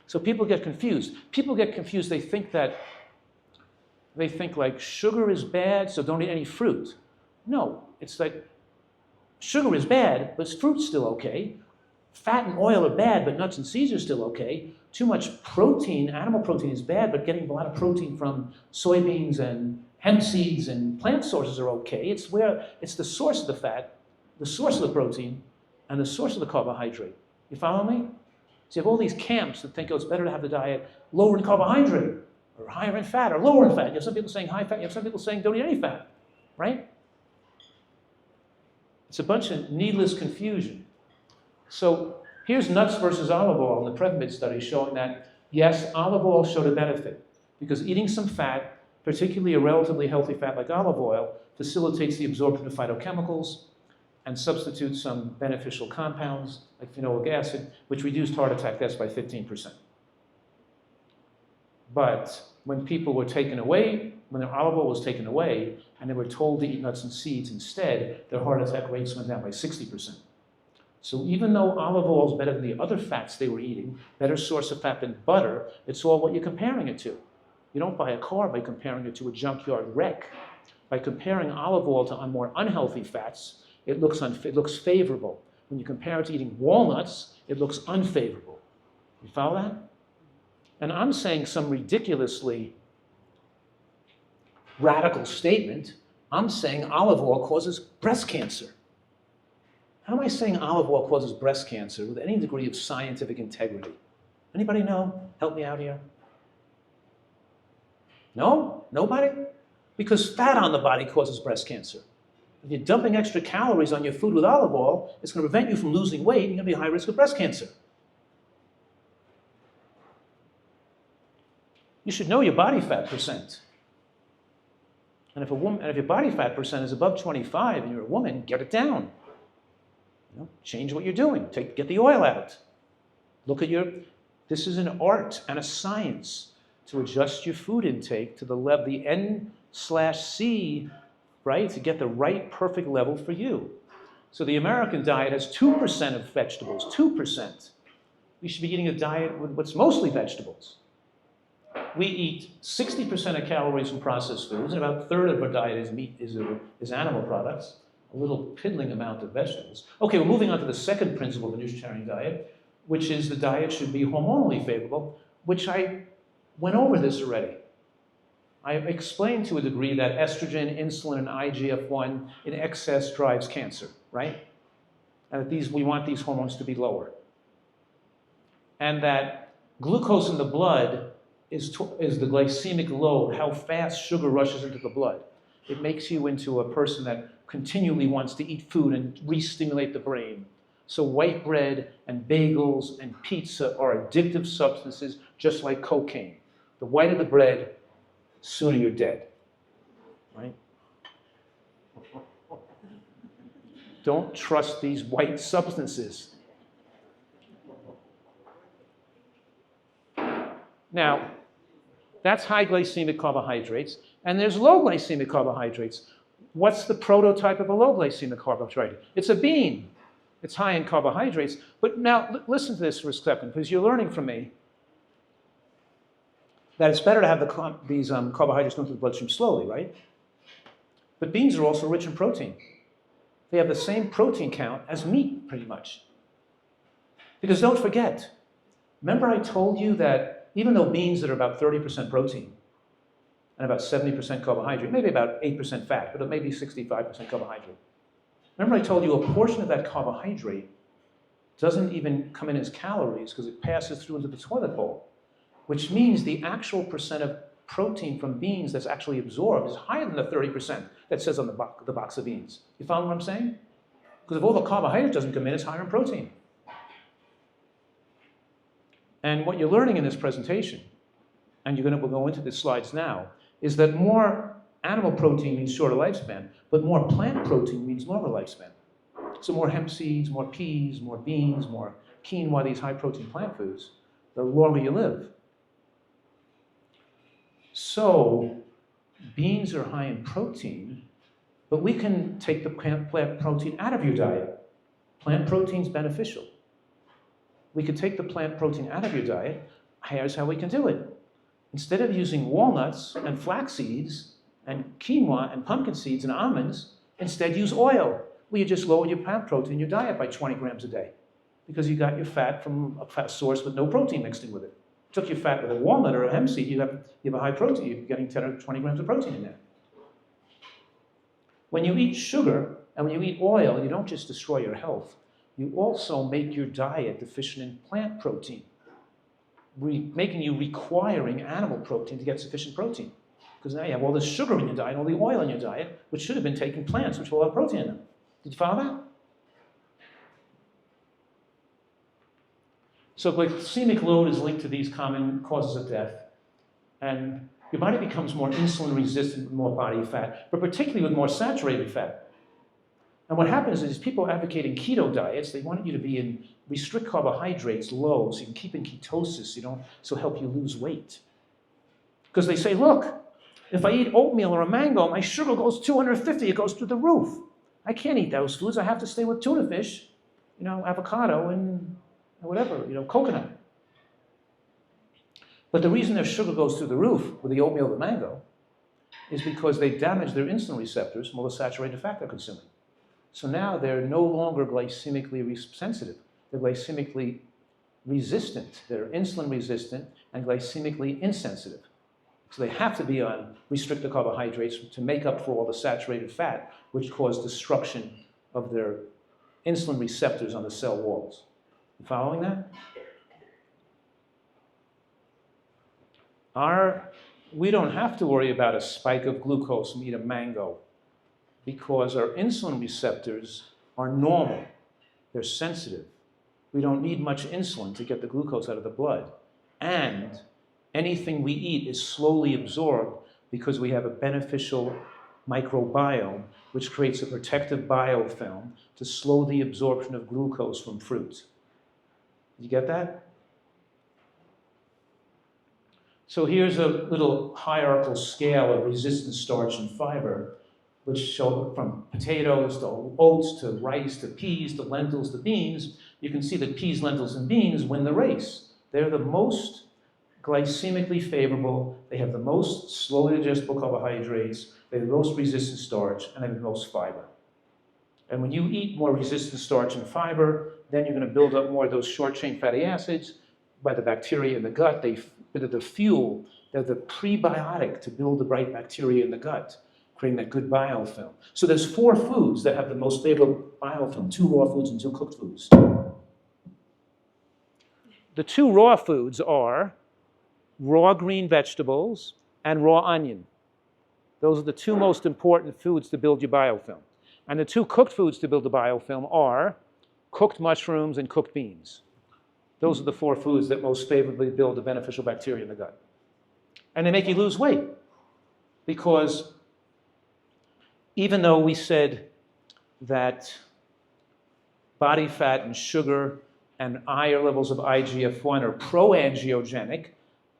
So people get confused. People get confused. They think like sugar is bad, so don't eat any fruit. No, it's like sugar is bad, but fruit's still okay. Fat and oil are bad, but nuts and seeds are still okay. Too much protein, animal protein is bad, but getting a lot of protein from soybeans and hemp seeds and plant sources are okay. It's the source of the fat, the source of the protein, and the source of the carbohydrate. You follow me? So you have all these camps that think, oh, it's better to have the diet lower in carbohydrate, or higher in fat, or lower in fat. You have some people saying high fat, you have some people saying don't eat any fat, right? It's a bunch of needless confusion. So here's nuts versus olive oil in the Prevmid study showing that, yes, olive oil showed a benefit because eating some fat, particularly a relatively healthy fat like olive oil, facilitates the absorption of phytochemicals and substitutes some beneficial compounds like phenolic acid, which reduced heart attack deaths by 15%. But when people were taken away, when their olive oil was taken away and they were told to eat nuts and seeds instead, their heart attack rates went down by 60%. So even though olive oil is better than the other fats they were eating, better source of fat than butter, it's all what you're comparing it to. You don't buy a car by comparing it to a junkyard wreck. By comparing olive oil to more unhealthy fats, it looks favorable. When you compare it to eating walnuts, it looks unfavorable. You follow that? And I'm saying some ridiculously radical statement, I'm saying olive oil causes breast cancer. How am I saying olive oil causes breast cancer with any degree of scientific integrity? Anybody know? Help me out here. No? Nobody? Because fat on the body causes breast cancer. If you're dumping extra calories on your food with olive oil, it's going to prevent you from losing weight, and you're going to be at high risk of breast cancer. You should know your body fat percent. And if your body fat percent is above 25 and you're a woman, get it down. Change what you're doing. Get the oil out. This is an art and a science to adjust your food intake to the N/C, right, to get the right perfect level for you. So the American diet has 2% of vegetables, 2%. We should be eating a diet with what's mostly vegetables. We eat 60% of calories from processed foods, and about a third of our diet is animal products, a little piddling amount of vegetables. Okay, we're moving on to the second principle of the nutritarian diet, which is the diet should be hormonally favorable, which I went over this already. I explained to a degree that estrogen, insulin, and IGF-1 in excess drives cancer, right? And that we want these hormones to be lower. And that glucose in the blood is the glycemic load, how fast sugar rushes into the blood. It makes you into a person that continually wants to eat food and re-stimulate the brain. So white bread and bagels and pizza are addictive substances just like cocaine. The whiter the bread, sooner you're dead, right? Don't trust these white substances. Now, that's high glycemic carbohydrates, and there's low glycemic carbohydrates. What's the prototype of a low glycemic carbohydrate? It's a bean. It's high in carbohydrates. But now, listen to this for a second, because you're learning from me that it's better to have these carbohydrates go into the bloodstream slowly, right? But beans are also rich in protein. They have the same protein count as meat, pretty much. Because don't forget, remember I told you that even though beans are about 30% protein and about 70% carbohydrate, maybe about 8% fat, but maybe 65% carbohydrate. Remember I told you a portion of that carbohydrate doesn't even come in as calories because it passes through into the toilet bowl, which means the actual percent of protein from beans that's actually absorbed is higher than the 30% that says on the box of beans. You follow what I'm saying? Because if all the carbohydrate doesn't come in, it's higher in protein. And what you're learning in this presentation, and we'll go into the slides now, is that more animal protein means shorter lifespan, but more plant protein means longer lifespan. So more hemp seeds, more peas, more beans, more quinoa, these high protein plant foods, the longer you live. So beans are high in protein, but we can take the plant protein out of your diet. Plant protein is beneficial. We could take the plant protein out of your diet. Here's how we can do it. Instead of using walnuts and flax seeds and quinoa and pumpkin seeds and almonds, instead use oil. Well, you just lowered your plant protein in your diet by 20 grams a day because you got your fat from a fat source with no protein mixed in with it. Took your fat with a walnut or a hemp seed, you have a high protein. You're getting 10 or 20 grams of protein in there. When you eat sugar and when you eat oil, you don't just destroy your health. You also make your diet deficient in plant protein, making you requiring animal protein to get sufficient protein. Because now you have all this sugar in your diet, all the oil in your diet, which should have been taking plants, which will have protein in them. Did you follow that? So glycemic load is linked to these common causes of death. And your body becomes more insulin resistant with more body fat, but particularly with more saturated fat. And what happens is people advocating keto diets, they want you to restrict carbohydrates low so you can keep in ketosis, so help you lose weight. Because they say, look, if I eat oatmeal or a mango, my sugar goes 250, it goes through the roof. I can't eat those foods, I have to stay with tuna fish, avocado and whatever, coconut. But the reason their sugar goes through the roof with the oatmeal or the mango is because they damage their insulin receptors from all the saturated fat they're consuming. So now they're no longer glycemically sensitive. They're glycemically resistant. They're insulin resistant and glycemically insensitive. So they have to be on restricted carbohydrates to make up for all the saturated fat, which cause destruction of their insulin receptors on the cell walls. You following that? We don't have to worry about a spike of glucose when we eat a mango because our insulin receptors are normal. They're sensitive. We don't need much insulin to get the glucose out of the blood. And anything we eat is slowly absorbed because we have a beneficial microbiome which creates a protective biofilm to slow the absorption of glucose from fruit. You get that? So here's a little hierarchical scale of resistant starch and fiber, which show from potatoes to oats to rice to peas to lentils to beans. You can see that peas, lentils, and beans win the race. They're the most glycemically favorable, they have the most slowly digestible carbohydrates, they have the most resistant starch, and they have the most fiber. And when you eat more resistant starch and fiber, then you're going to build up more of those short-chain fatty acids by the bacteria in the gut. They're the fuel, they're the prebiotic to build the right bacteria in the gut, creating that good biofilm. So there's 4 foods that have the most favorable biofilm, 2 raw foods and 2 cooked foods. The 2 raw foods are raw green vegetables and raw onion. Those are the 2 most important foods to build your biofilm. And the 2 cooked foods to build the biofilm are cooked mushrooms and cooked beans. Those are the 4 foods that most favorably build the beneficial bacteria in the gut. And they make you lose weight because even though we said that body fat and sugar and higher levels of IGF-1 are pro-angiogenic,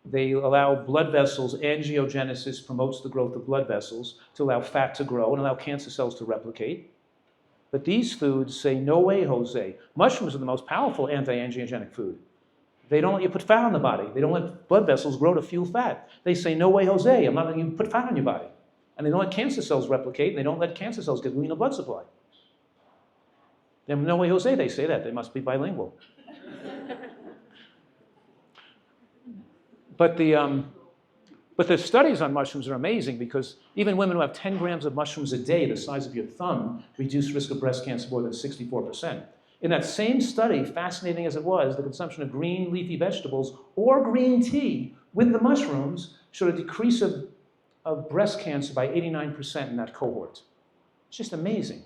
they allow blood vessels, angiogenesis promotes the growth of blood vessels to allow fat to grow and allow cancer cells to replicate. But these foods say, no way, Jose. Mushrooms are the most powerful anti-angiogenic food. They don't let you put fat on the body. They don't let blood vessels grow to fuel fat. They say, no way, Jose, I'm not letting you put fat on your body. And they don't let cancer cells replicate, and they don't let cancer cells get lean blood supply. Then no way, Jose, they say that. They must be bilingual. But the studies on mushrooms are amazing because even women who have 10 grams of mushrooms a day, the size of your thumb, reduce risk of breast cancer more than 64%. In that same study, fascinating as it was, the consumption of green leafy vegetables or green tea with the mushrooms showed a decrease of breast cancer by 89% in that cohort. It's just amazing.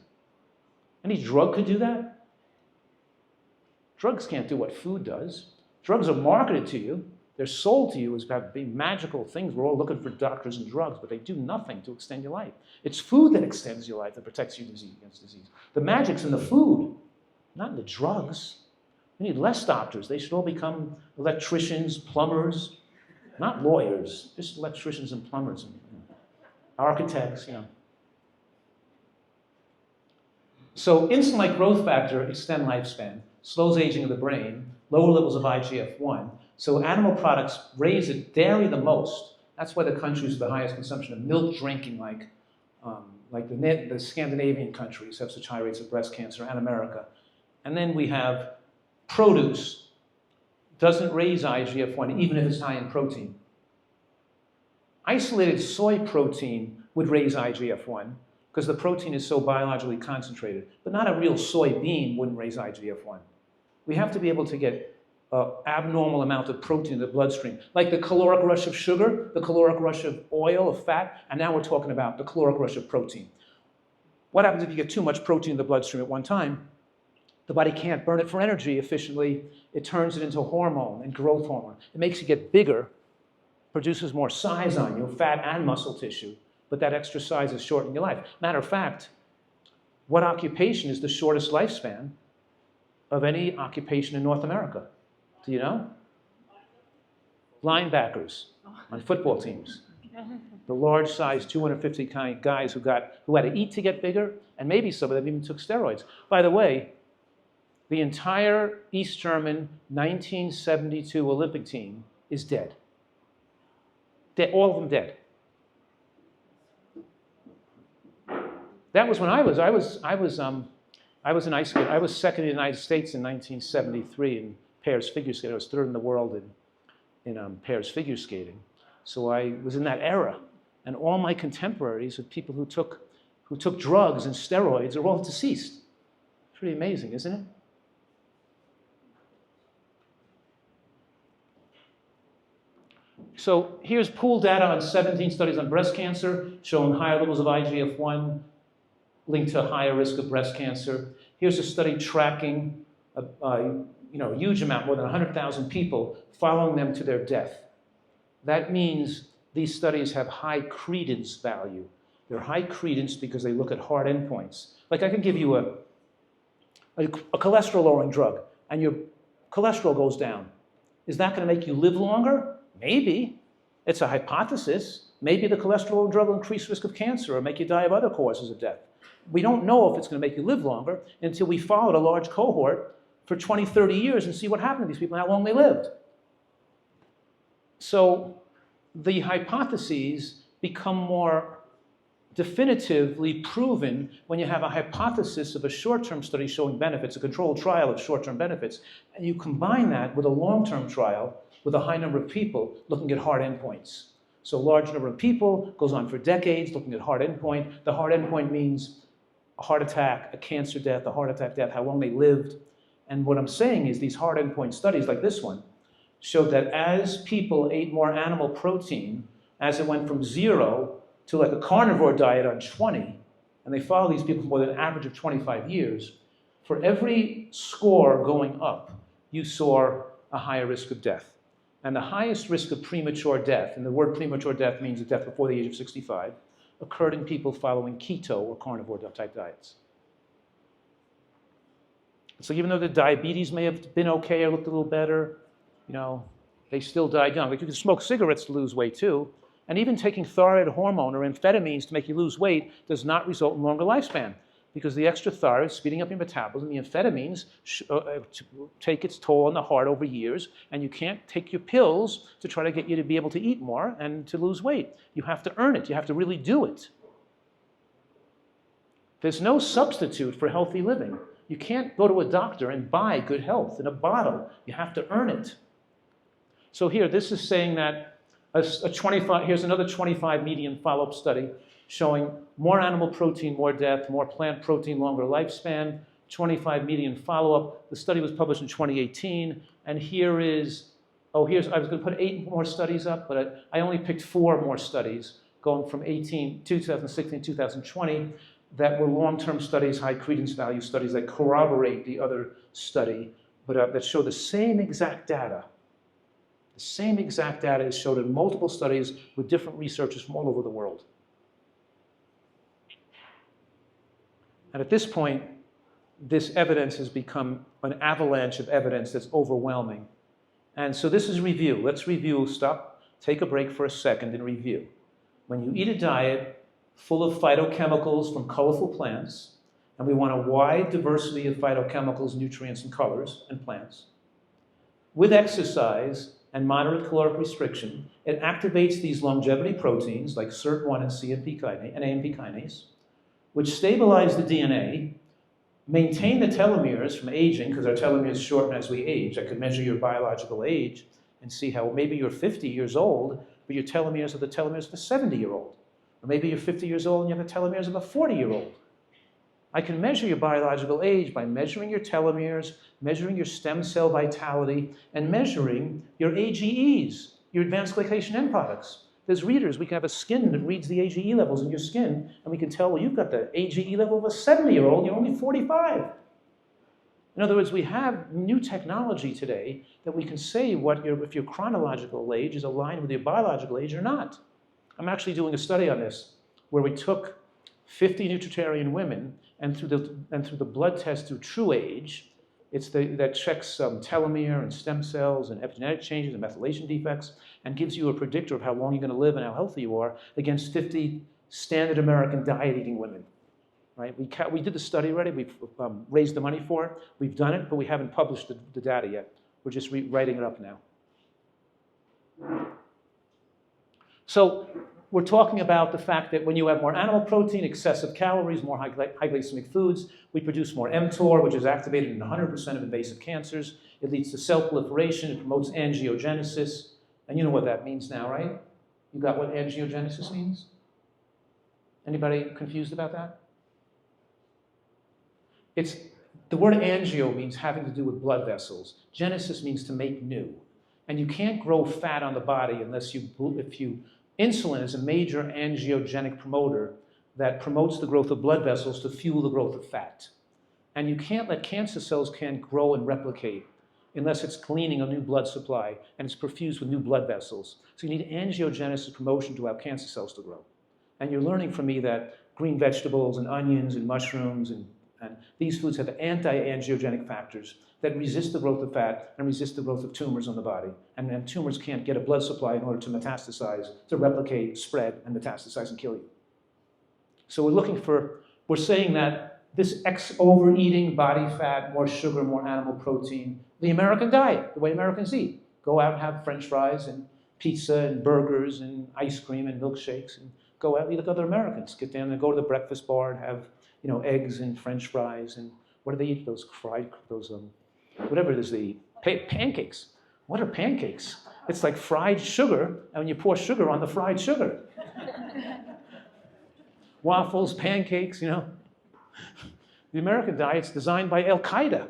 Any drug could do that? Drugs can't do what food does. Drugs are marketed to you. They're sold to you as being magical things. We're all looking for doctors and drugs, but they do nothing to extend your life. It's food that extends your life, that protects you against disease. The magic's in the food, not in the drugs. We need less doctors. They should all become electricians, plumbers, not lawyers, just electricians and plumbers, and architects, So insulin-like growth factor extend lifespan, slows aging of the brain, lower levels of IGF-1. So animal products raise it, dairy the most. That's why the countries with the highest consumption of milk drinking, like the Scandinavian countries, have such high rates of breast cancer, and America. And then we have produce. Doesn't raise IGF-1, even if it's high in protein. Isolated soy protein would raise IGF-1 because the protein is so biologically concentrated. But not a real soybean wouldn't raise IGF-1. We have to be able to get an abnormal amount of protein in the bloodstream, like the caloric rush of sugar, the caloric rush of oil, of fat, and now we're talking about the caloric rush of protein. What happens if you get too much protein in the bloodstream at one time? The body can't burn it for energy efficiently. It turns it into hormone and growth hormone. It makes you get bigger, produces more size on you, fat and muscle tissue, but that extra size is shortening your life. Matter of fact, what occupation is the shortest lifespan of any occupation in North America? Do you know? Linebackers on football teams. The large size 250 kind guys who had to eat to get bigger, and maybe some of them even took steroids. By the way, the entire East German 1972 Olympic team is dead. All of them dead. That was when I was in ice skating. I was second in the United States in 1973 in pairs figure skating. I was third in the world in pairs figure skating. So I was in that era. And all my contemporaries of people who took drugs and steroids are all deceased. Pretty amazing, isn't it? So here's pooled data on 17 studies on breast cancer, showing higher levels of IGF-1 linked to higher risk of breast cancer. Here's a study tracking a huge amount, more than 100,000 people, following them to their death. That means these studies have high credence value. They're high credence because they look at hard endpoints. Like I can give you a cholesterol-lowering drug, and your cholesterol goes down. Is that going to make you live longer? Maybe. It's a hypothesis. Maybe the cholesterol drug will increase risk of cancer or make you die of other causes of death. We don't know if it's going to make you live longer until we followed a large cohort for 20, 30 years and see what happened to these people and how long they lived. So the hypotheses become more definitively proven when you have a hypothesis of a short-term study showing benefits, a controlled trial of short-term benefits, and you combine that with a long-term trial with a high number of people looking at hard endpoints. So a large number of people goes on for decades looking at hard endpoint. The hard endpoint means a heart attack, a cancer death, a heart attack death, how long they lived. And what I'm saying is these hard endpoint studies like this one showed that as people ate more animal protein, as it went from 0 to like a carnivore diet on 20, and they follow these people for more than an average of 25 years, for every score going up, you saw a higher risk of death. And the highest risk of premature death, and the word premature death means a death before the age of 65, occurred in people following keto or carnivore type diets. So even though the diabetes may have been okay or looked a little better, they still died young. Like you can smoke cigarettes to lose weight too, and even taking thyroid hormone or amphetamines to make you lose weight does not result in longer lifespan, because the extra thyroid is speeding up your metabolism. The amphetamines take its toll on the heart over years, and you can't take your pills to try to get you to be able to eat more and to lose weight. You have to earn it. You have to really do it. There's no substitute for healthy living. You can't go to a doctor and buy good health in a bottle. You have to earn it. So here, this is saying that here's another 25 median follow-up study showing more animal protein, more death, more plant protein, longer lifespan, 25 median follow-up. The study was published in 2018, and I was going to put 8 more studies up, but I only picked 4 more studies going from 2016 to 2020 that were long-term studies, high credence value studies that corroborate the other study, but that show the same exact data. The same exact data is showed in multiple studies with different researchers from all over the world. And at this point, this evidence has become an avalanche of evidence that's overwhelming. And so this is review. Let's review. Stop, take a break for a second and review. When you eat a diet full of phytochemicals from colorful plants, and we want a wide diversity of phytochemicals, nutrients, and colors in plants, with exercise and moderate caloric restriction, it activates these longevity proteins like SIRT1 and AMP kinase, which stabilize the DNA, maintain the telomeres from aging, because our telomeres shorten as we age. I could measure your biological age and see how maybe you're 50 years old, but your telomeres are the telomeres of a 70-year-old. Or maybe you're 50 years old and you have the telomeres of a 40-year-old. I can measure your biological age by measuring your telomeres, measuring your stem cell vitality, and measuring your AGEs, your advanced glycation end products. There's readers. We can have a skin that reads the AGE levels in your skin, and we can tell, well, you've got the AGE level of a 70-year-old, you're only 45. In other words, we have new technology today that we can say if your chronological age is aligned with your biological age or not. I'm actually doing a study on this where we took 50 nutritarian women, and through the blood test through True Age, that checks telomere and stem cells and epigenetic changes and methylation defects and gives you a predictor of how long you're going to live and how healthy you are against 50 standard American diet-eating women. Right? We did the study already. We've raised the money for it. We've done it, but we haven't published the data yet. We're just writing it up now. So we're talking about the fact that when you have more animal protein, excessive calories, more high glycemic foods, we produce more mTOR, which is activated in 100% of invasive cancers. It leads to cell proliferation. It promotes angiogenesis. And you know what that means now, right? You got what angiogenesis means? Anybody confused about that? The word angio means having to do with blood vessels. Genesis means to make new. And you can't grow fat on the body unless insulin is a major angiogenic promoter that promotes the growth of blood vessels to fuel the growth of fat. And you can't let cancer cells grow and replicate unless it's cleaning a new blood supply and it's perfused with new blood vessels. So you need angiogenesis promotion to allow cancer cells to grow. And you're learning from me that green vegetables and onions and mushrooms and these foods have anti-angiogenic factors that resist the growth of fat and resist the growth of tumors on the body. And then tumors can't get a blood supply in order to metastasize, to replicate, spread, and metastasize and kill you. So we're saying that this overeating, body fat, more sugar, more animal protein, the American diet, the way Americans eat. Go out and have French fries and pizza and burgers and ice cream and milkshakes, and go out and eat like other Americans. Get down and go to the breakfast bar and have eggs and French fries and what do they eat? Whatever it is they eat. Pancakes. What are pancakes? It's like fried sugar, and when you pour sugar on the fried sugar. Waffles, pancakes, The American diet's designed by Al-Qaeda.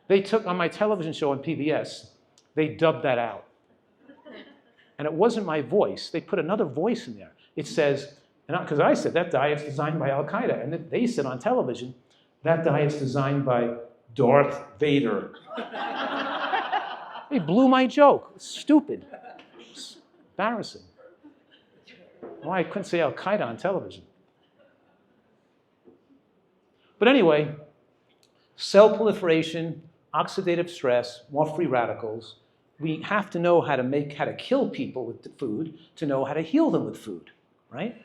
They took, on my television show on PBS, they dubbed that out. And it wasn't my voice. They put another voice in there. It says, because I said that diet's designed by Al-Qaeda, and they said on television, that diet's designed by Darth Vader. They blew my joke. It's stupid. It's embarrassing. Why I couldn't say Al-Qaeda on television. But anyway, cell proliferation, oxidative stress, more free radicals. We have to know how to kill people with food to know how to heal them with food, right?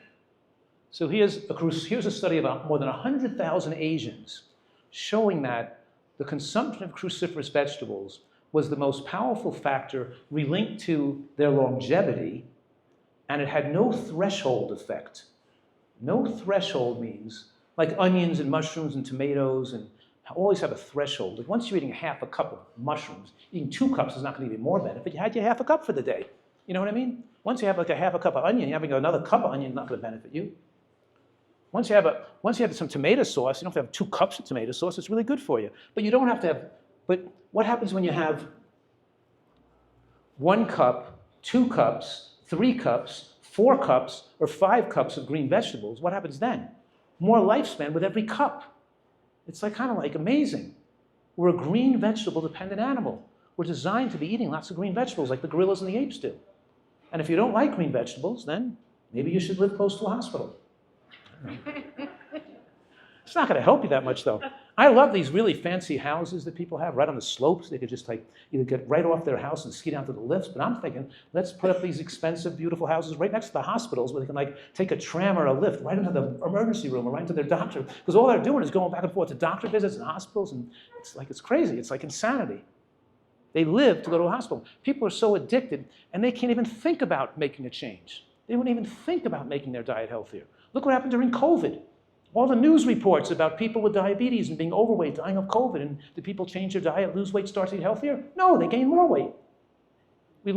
So here's a study about more than 100,000 Asians showing that the consumption of cruciferous vegetables was the most powerful factor relinked to their longevity, and it had no threshold effect. No threshold means, like onions and mushrooms and tomatoes, and always have a threshold. Like once you're eating half a cup of mushrooms, eating 2 cups is not going to give you more benefit. You had your half a cup for the day. You know what I mean? Once you have like a half a cup of onion, having another cup of onion is not going to benefit you. Once you have some tomato sauce, you don't have to have 2 cups of tomato sauce. It's really good for you. But you don't have to have. But what happens when you have 1 cup, 2 cups, 3 cups, 4 cups, or 5 cups of green vegetables? What happens then? More lifespan with every cup. It's kind of amazing. We're a green vegetable-dependent animal. We're designed to be eating lots of green vegetables like the gorillas and the apes do. And if you don't like green vegetables, then maybe you should live close to a hospital. It's not going to help you that much, though. I love these really fancy houses that people have right on the slopes. They could just either get right off their house and ski down to the lifts. But I'm thinking, let's put up these expensive, beautiful houses right next to the hospitals where they can take a tram or a lift right into the emergency room or right into their doctor. Because all they're doing is going back and forth to doctor visits and hospitals, and it's crazy. It's like insanity. They live to go to a hospital. People are so addicted, and they can't even think about making a change. They wouldn't even think about making their diet healthier. Look what happened during COVID. All the news reports about people with diabetes and being overweight, dying of COVID, and did people change their diet, lose weight, start to eat healthier? No, they gained more weight. The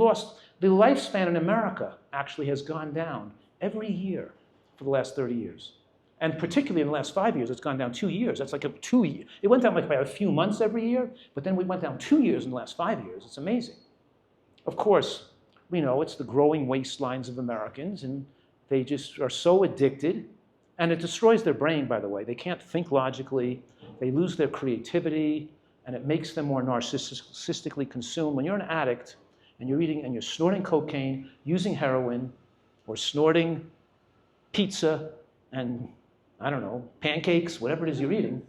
lifespan in America actually has gone down every year for the last 30 years. And particularly in the last 5 years, it's gone down 2 years. That's like 2 years. It went down by a few months every year, but then we went down 2 years in the last 5 years. It's amazing. Of course, we know it's the growing waistlines of Americans, and they just are so addicted. And it destroys their brain, by the way. They can't think logically. They lose their creativity, and it makes them more narcissistically consumed. When you're an addict and you're eating and you're snorting cocaine, using heroin, or snorting pizza and, I don't know, pancakes, whatever it is you're eating,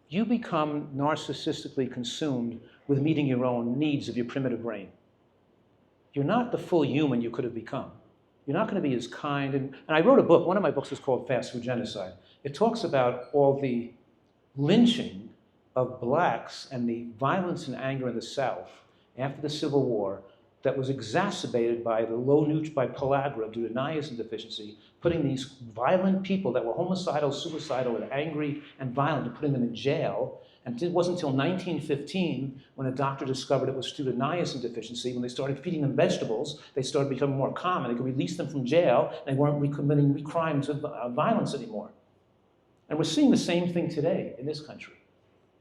you become narcissistically consumed with meeting your own needs of your primitive brain. You're not the full human you could have become. You're not going to be as kind. And I wrote a book. One of my books is called Fast Food Genocide. It talks about all the lynching of blacks and the violence and anger in the South after the Civil War that was exacerbated by by pellagra due to niacin deficiency, putting these violent people that were homicidal, suicidal, and angry and violent, and putting them in jail. And it wasn't until 1915 when a doctor discovered it was due to niacin deficiency. When they started feeding them vegetables, they started becoming more calm, and they could release them from jail, and they weren't committing crimes of violence anymore. And we're seeing the same thing today in this country.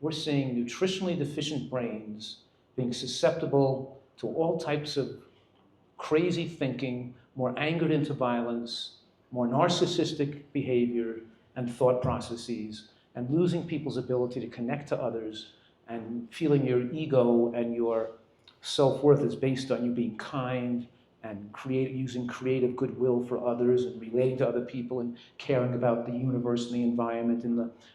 We're seeing nutritionally deficient brains being susceptible to all types of crazy thinking, more angered into violence, more narcissistic behavior and thought processes, and losing people's ability to connect to others, and feeling your ego and your self-worth is based on you being kind and using creative goodwill for others and relating to other people and caring about the universe and the environment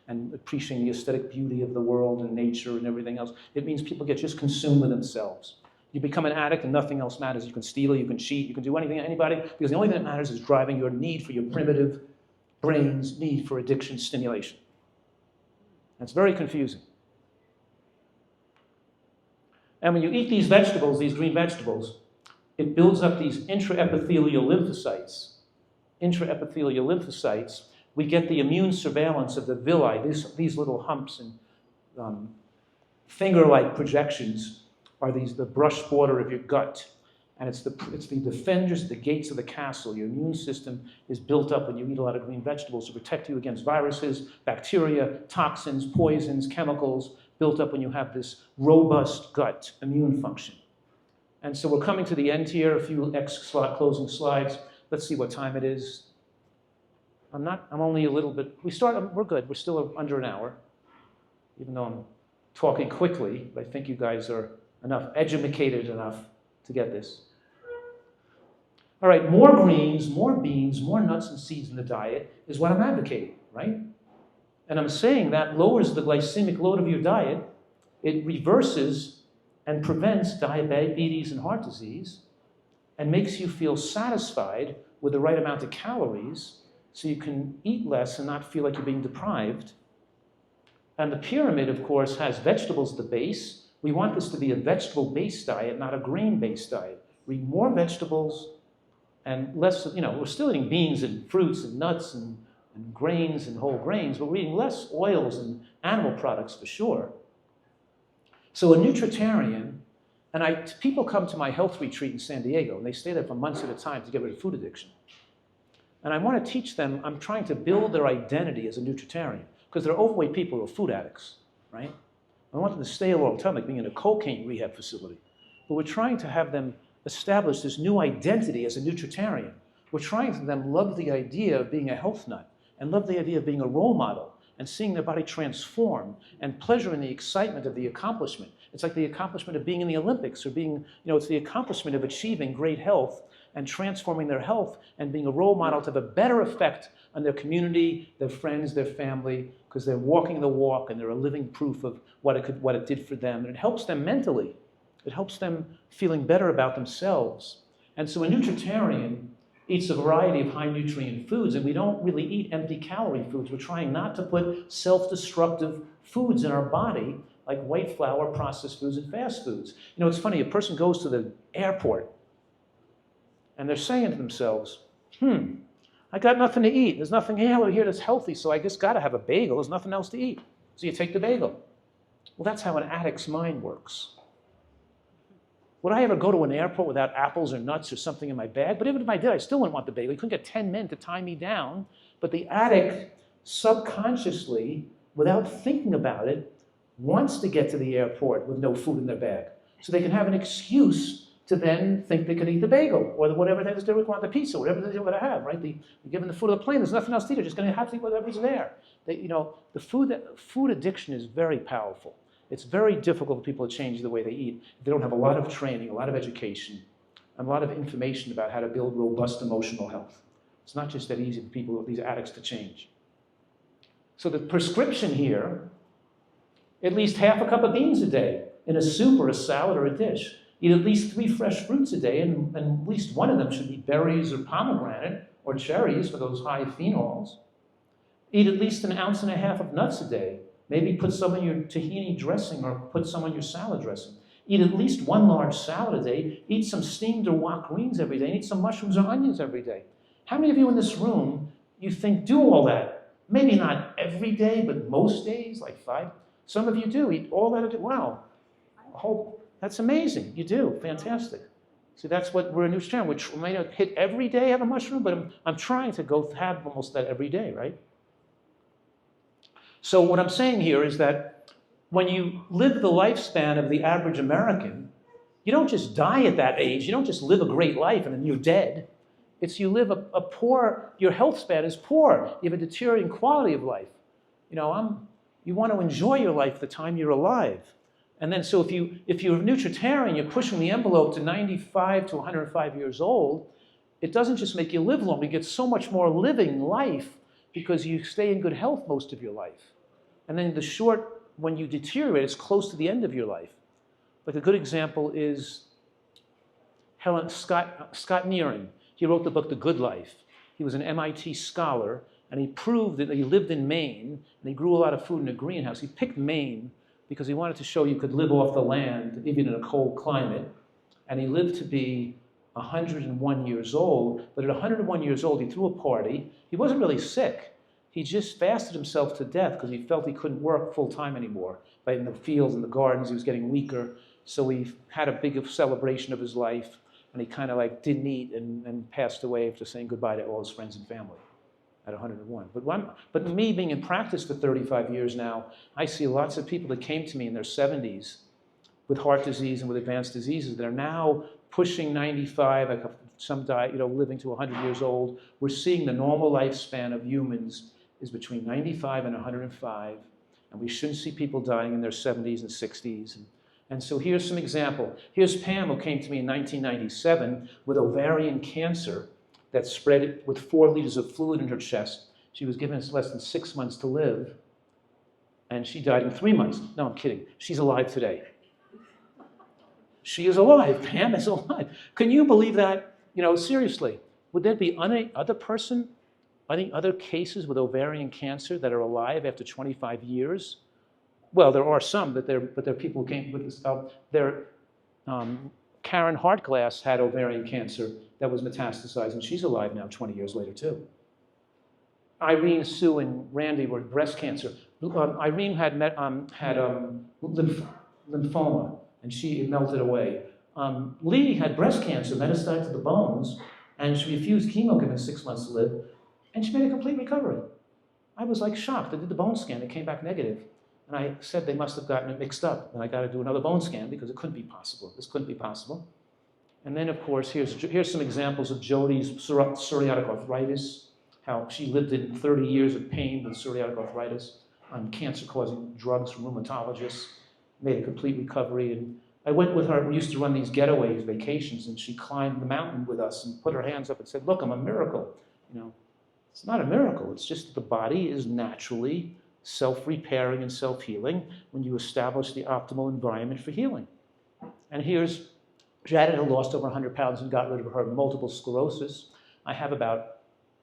and appreciating the aesthetic beauty of the world and nature and everything else. It means people get just consumed with themselves. You become an addict and nothing else matters. You can steal, you can cheat, you can do anything to anybody, because the only thing that matters is driving your need for your primitive brain's need for addiction stimulation. That's very confusing. And when you eat these vegetables, these green vegetables, it builds up these intraepithelial lymphocytes. Intraepithelial lymphocytes, we get the immune surveillance of the villi, these little humps and finger-like projections are the brush border of your gut. And it's the defenders, the gates of the castle. Your immune system is built up when you eat a lot of green vegetables to protect you against viruses, bacteria, toxins, poisons, chemicals, built up when you have this robust gut immune function. And so we're coming to the end here, a few closing slides. Let's see what time it is. I'm only a little bit, we're good. We're still under an hour, even though I'm talking quickly, but I think you guys are educated enough to get this. All right, more greens, more beans, more nuts and seeds in the diet is what I'm advocating, right? And I'm saying that lowers the glycemic load of your diet. It reverses and prevents diabetes and heart disease, and makes you feel satisfied with the right amount of calories so you can eat less and not feel like you're being deprived. And the pyramid, of course, has vegetables at the base. We want this to be a vegetable-based diet, not a grain-based diet. We eat more vegetables and less, we're still eating beans and fruits and nuts and grains and whole grains, but we're eating less oils and animal products for sure. So a nutritarian, and people come to my health retreat in San Diego, and they stay there for months at a time to get rid of food addiction. And I want to teach them, I'm trying to build their identity as a nutritarian, because there are overweight people who are food addicts, right? I want them to stay a long time, like being in a cocaine rehab facility. But we're trying to have them establish this new identity as a nutritarian. We're trying to them love the idea of being a health nut, and love the idea of being a role model, and seeing their body transform, and pleasure in the excitement of the accomplishment. It's like the accomplishment of being in the Olympics, or being, it's the accomplishment of achieving great health and transforming their health and being a role model to have a better effect on their community, their friends, their family, because they're walking the walk and they're a living proof of what it did for them. And it helps them mentally. It helps them feeling better about themselves. And so a nutritarian eats a variety of high-nutrient foods, and we don't really eat empty-calorie foods. We're trying not to put self-destructive foods in our body, like white flour, processed foods, and fast foods. It's funny, a person goes to the airport, and they're saying to themselves, I got nothing to eat. There's nothing here that's healthy, so I just got to have a bagel. There's nothing else to eat. So you take the bagel. Well, that's how an addict's mind works. Would I ever go to an airport without apples or nuts or something in my bag? But even if I did, I still wouldn't want the bagel. You couldn't get 10 men to tie me down. But the addict, subconsciously, without thinking about it, wants to get to the airport with no food in their bag. So they can have an excuse to then think they can eat the bagel or whatever it is they want, the pizza, whatever it is they're going to have, right? You're given the food of the plane, there's nothing else to eat. They're just going to have to eat whatever's there. The food addiction is very powerful. It's very difficult for people to change the way they eat if they don't have a lot of training, a lot of education, and a lot of information about how to build robust emotional health. It's not just that easy for people, these addicts, to change. So the prescription here, at least half a cup of beans a day in a soup or a salad or a dish. Eat at least 3 fresh fruits a day, and at least one of them should be berries or pomegranate or cherries for those high phenols. Eat at least 1.5 ounces of nuts a day. Maybe put some in your tahini dressing or put some on your salad dressing. Eat at least one large salad a day. Eat some steamed or wok greens every day. And eat some mushrooms or onions every day. How many of you in this room, you think, do all that? Maybe not every day, but most days, like 5. Some of you do eat all that. Wow. That's amazing. You do. Fantastic. See, that's what we're a nutritionist. We may not hit every day have a mushroom, but I'm trying to go have almost that every day, right? So what I'm saying here is that when you live the lifespan of the average American, you don't just die at that age. You don't just live a great life and then you're dead. It's you live a poor, your health span is poor. You have a deteriorating quality of life. You know, you want to enjoy your life the time you're alive. And then so if you're a nutritarian, you're pushing the envelope to 95 to 105 years old, it doesn't just make you live longer, you get so much more living life because you stay in good health most of your life. And then when you deteriorate, it's close to the end of your life. Like a good example is Scott Nearing. He wrote the book, The Good Life. He was an MIT scholar, and he proved that he lived in Maine, and he grew a lot of food in a greenhouse. He picked Maine because he wanted to show you could live off the land, even in a cold climate. And he lived to be 101 years old, but at 101 years old, he threw a party. He wasn't really sick. He just fasted himself to death because he felt he couldn't work full time anymore. Right in the fields and the gardens, he was getting weaker. So he had a big celebration of his life, and he kind of like didn't eat and passed away after saying goodbye to all his friends and family at 101. But me being in practice for 35 years now, I see lots of people that came to me in their 70s with heart disease and with advanced diseases that are now pushing 95, like some die, living to 100 years old. We're seeing the normal lifespan of humans is between 95 and 105, and we shouldn't see people dying in their 70s and 60s. And so here's some example. Here's Pam, who came to me in 1997 with ovarian cancer that spread with 4 liters of fluid in her chest. She was given less than 6 months to live, and she died in 3 months. No, I'm kidding. She's alive today. She is alive. Pam is alive. Can you believe that? Seriously, would there be any other cases with ovarian cancer that are alive after 25 years? Well, there are some, but they're people who came with this. Karen Hartglass had ovarian cancer that was metastasized, and she's alive now 20 years later, too. Irene, Sue, and Randy were breast cancer. Irene had lymphoma, and it melted away. Lee had breast cancer, metastatic to the bones, and she refused chemo, given 6 months to live, and she made a complete recovery. I was like shocked. I did the bone scan, it came back negative. And I said they must have gotten it mixed up, and I got to do another bone scan because it couldn't be possible. This couldn't be possible. And then, of course, here's some examples of Jody's psoriatic arthritis, how she lived in 30 years of pain with psoriatic arthritis on cancer-causing drugs from rheumatologists, made a complete recovery. And I went with her. We used to run these getaways, vacations, and she climbed the mountain with us and put her hands up and said, "Look, I'm a miracle." It's not a miracle. It's just that the body is naturally self-repairing and self-healing when you establish the optimal environment for healing. And here's Janet, who lost over 100 pounds and got rid of her multiple sclerosis. I have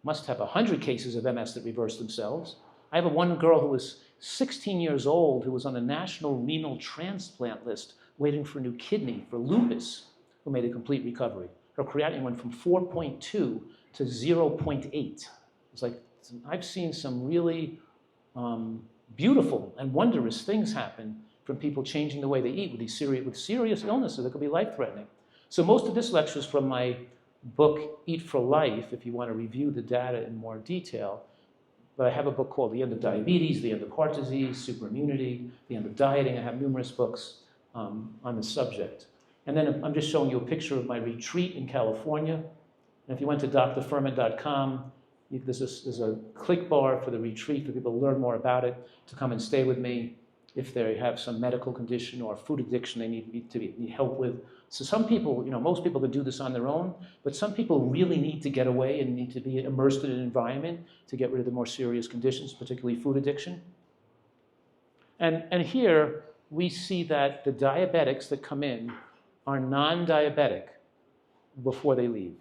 must have 100 cases of MS that reversed themselves. I have one girl who was 16 years old who was on the National Renal Transplant list waiting for a new kidney for lupus, who made a complete recovery. Her creatinine went from 4.2 to 0.8. It's like, I've seen some really beautiful and wondrous things happen from people changing the way they eat with serious illnesses that could be life-threatening. So most of this lecture is from my book, Eat for Life, if you want to review the data in more detail. But I have a book called The End of Diabetes, The End of Heart Disease, Superimmunity, The End of Dieting. I have numerous books on the subject. And then I'm just showing you a picture of my retreat in California. And if you went to drfuhrman.com, there's a click bar for the retreat for people to learn more about it, to come and stay with me if they have some medical condition or food addiction they need help with. So some people, most people can do this on their own, but some people really need to get away and need to be immersed in an environment to get rid of the more serious conditions, particularly food addiction. And here we see that the diabetics that come in are non-diabetic before they leave.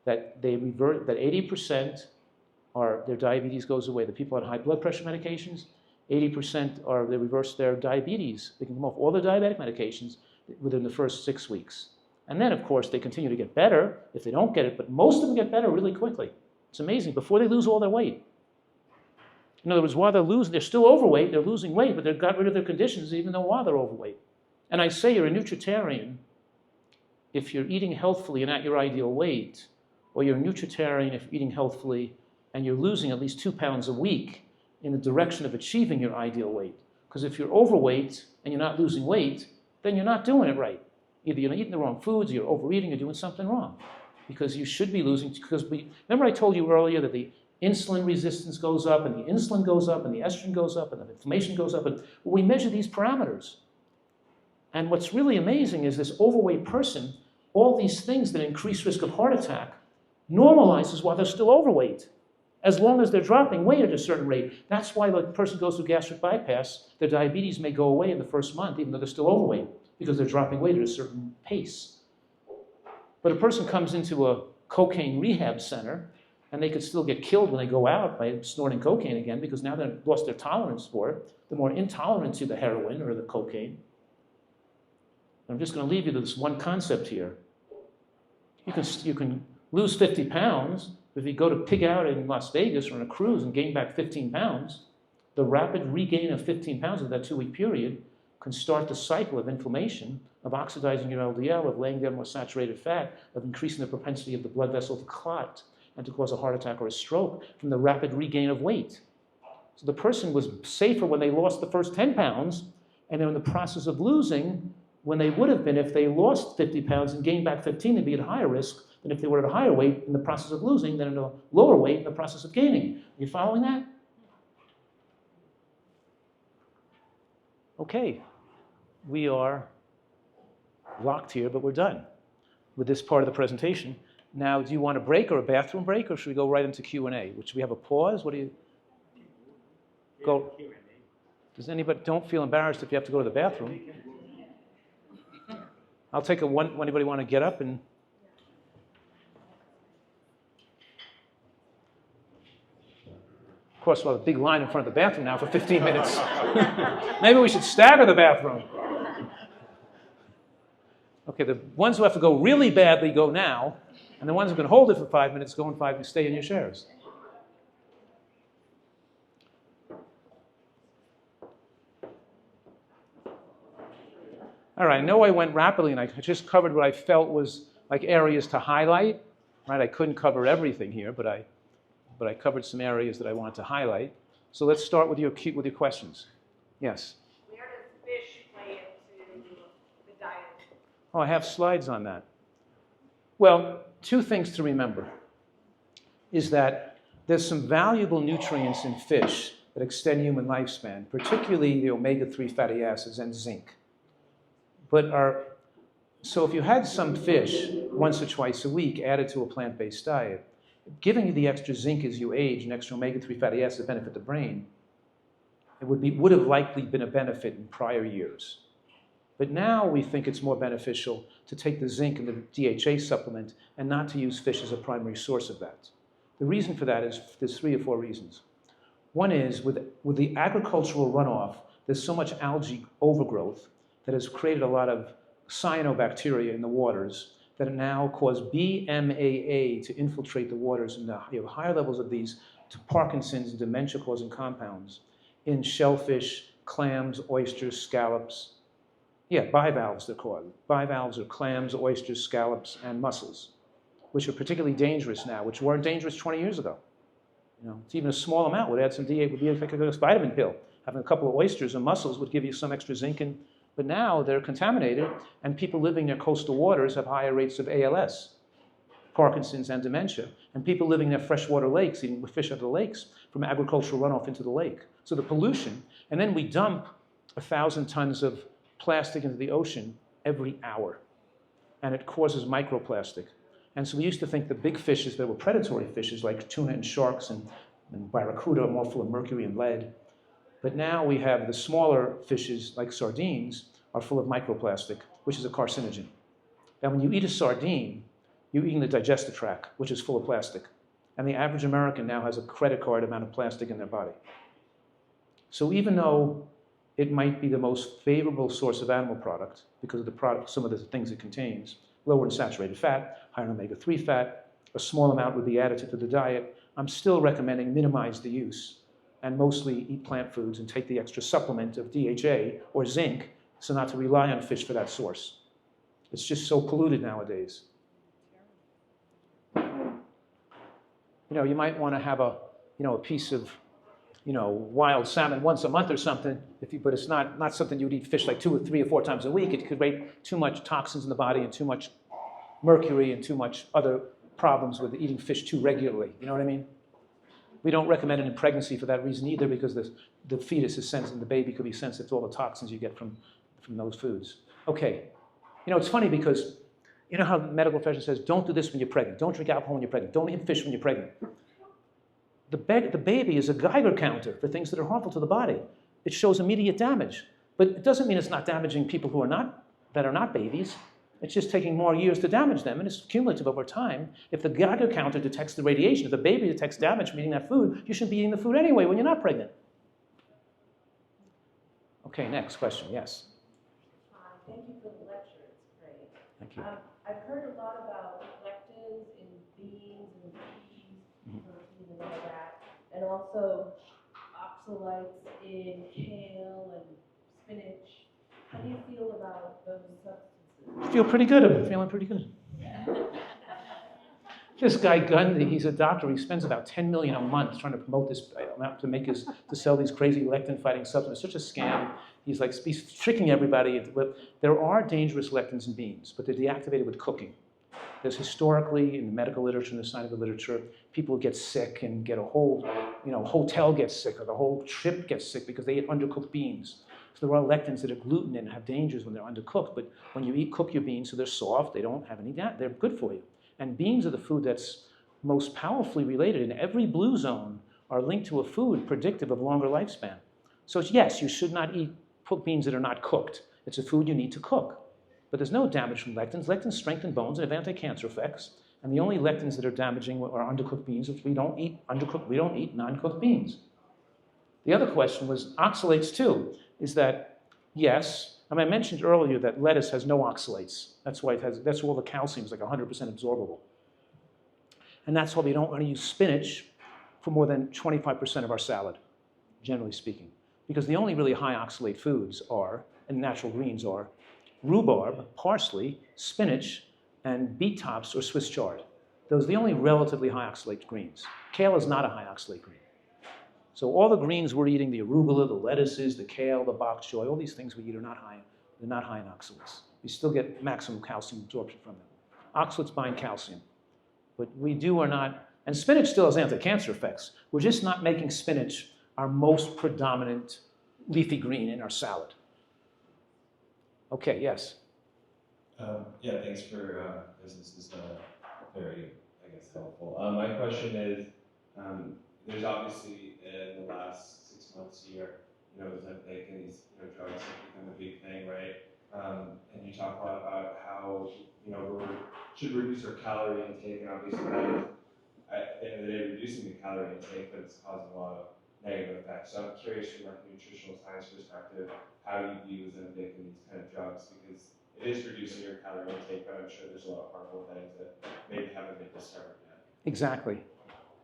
That they revert, that 80% their diabetes goes away. The people on high blood pressure medications, 80% they reverse their diabetes. They can come off all their diabetic medications, within the first 6 weeks. And then, of course, they continue to get better if they don't get it, but most of them get better really quickly. It's amazing, before they lose all their weight. In other words, while they're still overweight, they're losing weight, but they've got rid of their conditions even though while they're overweight. And I say you're a nutritarian if you're eating healthfully and at your ideal weight, or you're a nutritarian if you're eating healthfully and you're losing at least 2 pounds a week in the direction of achieving your ideal weight. Because if you're overweight and you're not losing weight, then you're not doing it right. Either you're eating the wrong foods, or you're overeating, or doing something wrong. Because you should be losing, remember I told you earlier that the insulin resistance goes up, and the insulin goes up, and the estrogen goes up, and the inflammation goes up, and we measure these parameters. And what's really amazing is this overweight person, all these things that increase risk of heart attack, normalizes while they're still overweight, as long as they're dropping weight at a certain rate. That's why the person goes through gastric bypass, their diabetes may go away in the first month, even though they're still overweight, because they're dropping weight at a certain pace. But a person comes into a cocaine rehab center, and they could still get killed when they go out by snorting cocaine again, because now they've lost their tolerance for it. They're more intolerant to the heroin or the cocaine. I'm just going to leave you with this one concept here. You can lose 50 pounds, but if you go to pig out in Las Vegas or on a cruise and gain back 15 pounds, the rapid regain of 15 pounds of that 2-week period can start the cycle of inflammation, of oxidizing your LDL, of laying down more saturated fat, of increasing the propensity of the blood vessel to clot and to cause a heart attack or a stroke from the rapid regain of weight. So the person was safer when they lost the first 10 pounds, and they're in the process of losing when they would have been if they lost 50 pounds and gained back 15, they'd be at a higher risk than if they were at a higher weight in the process of losing than at a lower weight in the process of gaining. Are you following that? Okay, we are locked here, but we're done with this part of the presentation. Now, do you want a break or a bathroom break, or should we go right into Q&A? Which we have a pause? What do you go? Does anybody, don't feel embarrassed if you have to go to the bathroom. I'll take a one. Anybody want to get up and? Of course, we'll have a big line in front of the bathroom now for 15 minutes. Maybe we should stagger the bathroom. Okay, the ones who have to go really badly go now, and the ones who can hold it for 5 minutes go in 5 and stay in your chairs. All right, I know I went rapidly, and I just covered what I felt was like areas to highlight. Right, I couldn't cover everything here, but I covered some areas that I wanted to highlight. So let's start with your questions. Yes. Where does fish play into the diet? Oh, I have slides on that. Well, 2 things to remember is that there's some valuable nutrients in fish that extend human lifespan, particularly the omega-3 fatty acids and zinc. So if you had some fish once or twice a week added to a plant-based diet, giving you the extra zinc as you age and extra omega-3 fatty acids that benefit the brain, it would have likely been a benefit in prior years. But now we think it's more beneficial to take the zinc in the DHA supplement and not to use fish as a primary source of that. The reason for that is there's 3 or 4 reasons. One is with the agricultural runoff, there's so much algae overgrowth that has created a lot of cyanobacteria in the waters that now cause BMAA to infiltrate the waters, and you have higher levels of these to Parkinson's and dementia-causing compounds in shellfish, clams, oysters, scallops. Yeah, bivalves they're called. Bivalves are clams, oysters, scallops, and mussels, which are particularly dangerous now, which weren't dangerous 20 years ago. You know, it's even a small amount would add some DHA, would be like a vitamin pill. Having a couple of oysters and mussels would give you some extra zinc, but now they're contaminated, and people living near coastal waters have higher rates of ALS, Parkinson's, and dementia, and people living near freshwater lakes, eating fish out of the lakes, from agricultural runoff into the lake. So the pollution, and then we dump 1,000 tons of plastic into the ocean every hour, and it causes microplastic. And so we used to think the big fishes that were predatory fishes, like tuna and sharks and barracuda, are more full of mercury and lead. But now we have the smaller fishes, like sardines, are full of microplastic, which is a carcinogen. And when you eat a sardine, you're eating the digestive tract, which is full of plastic. And the average American now has a credit card amount of plastic in their body. So even though it might be the most favorable source of animal product because of the product, some of the things it contains, lower in saturated fat, higher in omega-3 fat, a small amount would be additive to the diet. I'm still recommending minimize the use and mostly eat plant foods and take the extra supplement of DHA or zinc so not to rely on fish for that source. It's just so polluted nowadays. You know, you might want to have a piece of, wild salmon once a month or something, but it's not something you would eat fish like 2 or 3 or 4 times a week. It could create too much toxins in the body and too much mercury and too much other problems with eating fish too regularly. You know what I mean? We don't recommend it in pregnancy for that reason either, because the fetus is sensitive, the baby could be sensitive to all the toxins you get from those foods. Okay, it's funny because you know how the medical profession says, don't do this when you're pregnant, don't drink alcohol when you're pregnant, don't eat fish when you're pregnant. The baby is a Geiger counter for things that are harmful to the body. It shows immediate damage, but it doesn't mean it's not damaging people that are not babies. It's just taking more years to damage them, and it's cumulative over time. If the Geiger counter detects the radiation, if the baby detects damage from eating that food, you shouldn't be eating the food anyway when you're not pregnant. Okay, next question, yes. Thank you for the lecture, it's great. Thank you. I've heard a lot about lectins in beans and peas, protein and all that, and also oxalates in kale and spinach. How do you feel about those substances? I feel pretty good. I'm feeling pretty good. This guy Gundy, he's a doctor. He spends about $10 million a month trying to promote this, to sell these crazy lectin-fighting supplements. It's such a scam. He's tricking everybody. There are dangerous lectins in beans, but they're deactivated with cooking. There's historically, in the medical literature and the scientific literature, people get sick and get a whole, hotel gets sick or the whole trip gets sick because they eat undercooked beans. So there are lectins that are gluten and have dangers when they're undercooked, but when you cook your beans so they're soft, they don't have any they're good for you. And beans are the food that's most powerfully related, and every blue zone are linked to a food predictive of longer lifespan. So yes, you should not eat beans that are not cooked. It's a food you need to cook. But there's no damage from lectins. Lectins strengthen bones and have anti-cancer effects. And the only lectins that are damaging are undercooked beans, which we don't eat non-cooked beans. The other question was oxalates too. Is that, yes, I mentioned earlier that lettuce has no oxalates. That's why that's why all the calcium is like 100% absorbable. And that's why we don't want to use spinach for more than 25% of our salad, generally speaking. Because the only really high oxalate foods and natural greens are, rhubarb, parsley, spinach, and beet tops or Swiss chard. Those are the only relatively high oxalate greens. Kale is not a high oxalate green. So all the greens we're eating, the arugula, the lettuces, the kale, the bok choy, all these things we eat are not high. They're not high in oxalates. We still get maximum calcium absorption from them. Oxalates bind calcium. But we or not, and spinach still has anti-cancer effects. We're just not making spinach our most predominant leafy green in our salad. Okay, yes? Yeah, thanks for this. This is very, helpful. My question is, there's obviously in the last 6 months, year, Ozempic and these drugs have become a big thing, right? And you talk a lot about how we should reduce our calorie intake, and obviously that is, at the end of the day, reducing the calorie intake, but it's causing a lot of negative effects. So I'm curious from a nutritional science perspective, how you view Ozempic and these kind of drugs, because it is reducing your calorie intake, but I'm sure there's a lot of harmful things that maybe haven't been discovered yet. Exactly.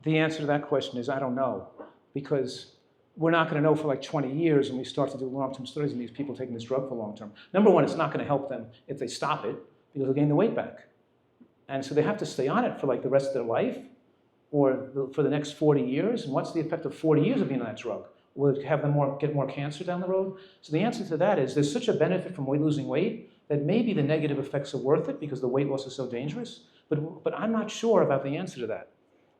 The answer to that question is I don't know, because we're not going to know for like 20 years when we start to do long-term studies on these people taking this drug for long-term. Number one, it's not going to help them if they stop it, because they'll gain the weight back. And so they have to stay on it for like the rest of their life, or for the next 40 years. And what's the effect of 40 years of being on that drug? Will it have them get more cancer down the road? So the answer to that is there's such a benefit from losing weight that maybe the negative effects are worth it because the weight loss is so dangerous. But I'm not sure about the answer to that,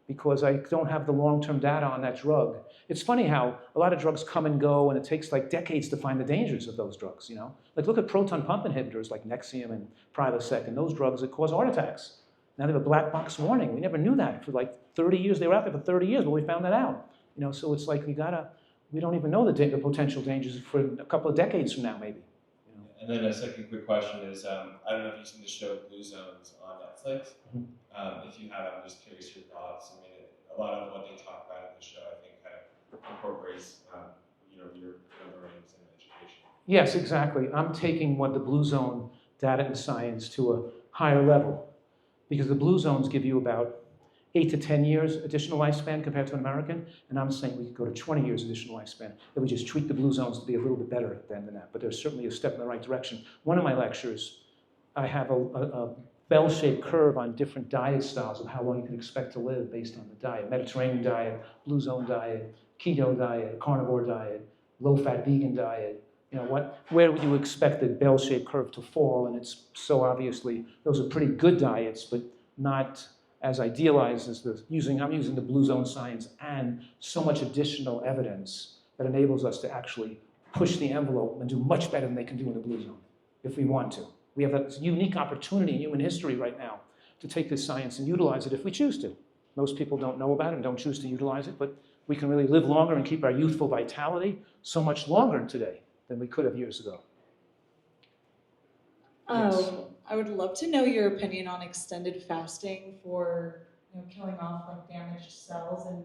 because I don't have the long-term data on that drug. It's funny how a lot of drugs come and go, and it takes like decades to find the dangers of those drugs, Like look at proton pump inhibitors like Nexium and Prilosec, and those drugs that cause heart attacks. Now they have a black box warning. We never knew that for like 30 years. They were out there for 30 years, but we found that out. So it's like we don't even know the potential dangers for a couple of decades from now, maybe. And then a second quick question is, I don't know if you've seen the show Blue Zones on Netflix. Mm-hmm. If you have, I'm just curious your thoughts. A lot of what they talk about in the show, I think, kind of incorporates, your Marines and education Yes, exactly. I'm taking what the blue zone data and science to a higher level, because the blue zones give you about 8 to 10 years additional lifespan compared to an American, and I'm saying we could go to 20 years additional lifespan if we just treat the blue zones to be a little bit better than that. But there's certainly a step in the right direction. One of my lectures, I have a bell-shaped curve on different diet styles of how long you can expect to live based on the diet. Mediterranean diet, blue zone diet, keto diet, carnivore diet, low-fat vegan diet. You know, where would you expect the bell-shaped curve to fall? And it's so obviously, those are pretty good diets, but not as idealized as I'm using the blue zone science and so much additional evidence that enables us to actually push the envelope and do much better than they can do in the blue zone, if we want to. We have a unique opportunity in human history right now to take this science and utilize it if we choose to. Most people don't know about it and don't choose to utilize it, but we can really live longer and keep our youthful vitality so much longer today than we could have years ago. Yes. I would love to know your opinion on extended fasting for killing off like damaged cells, and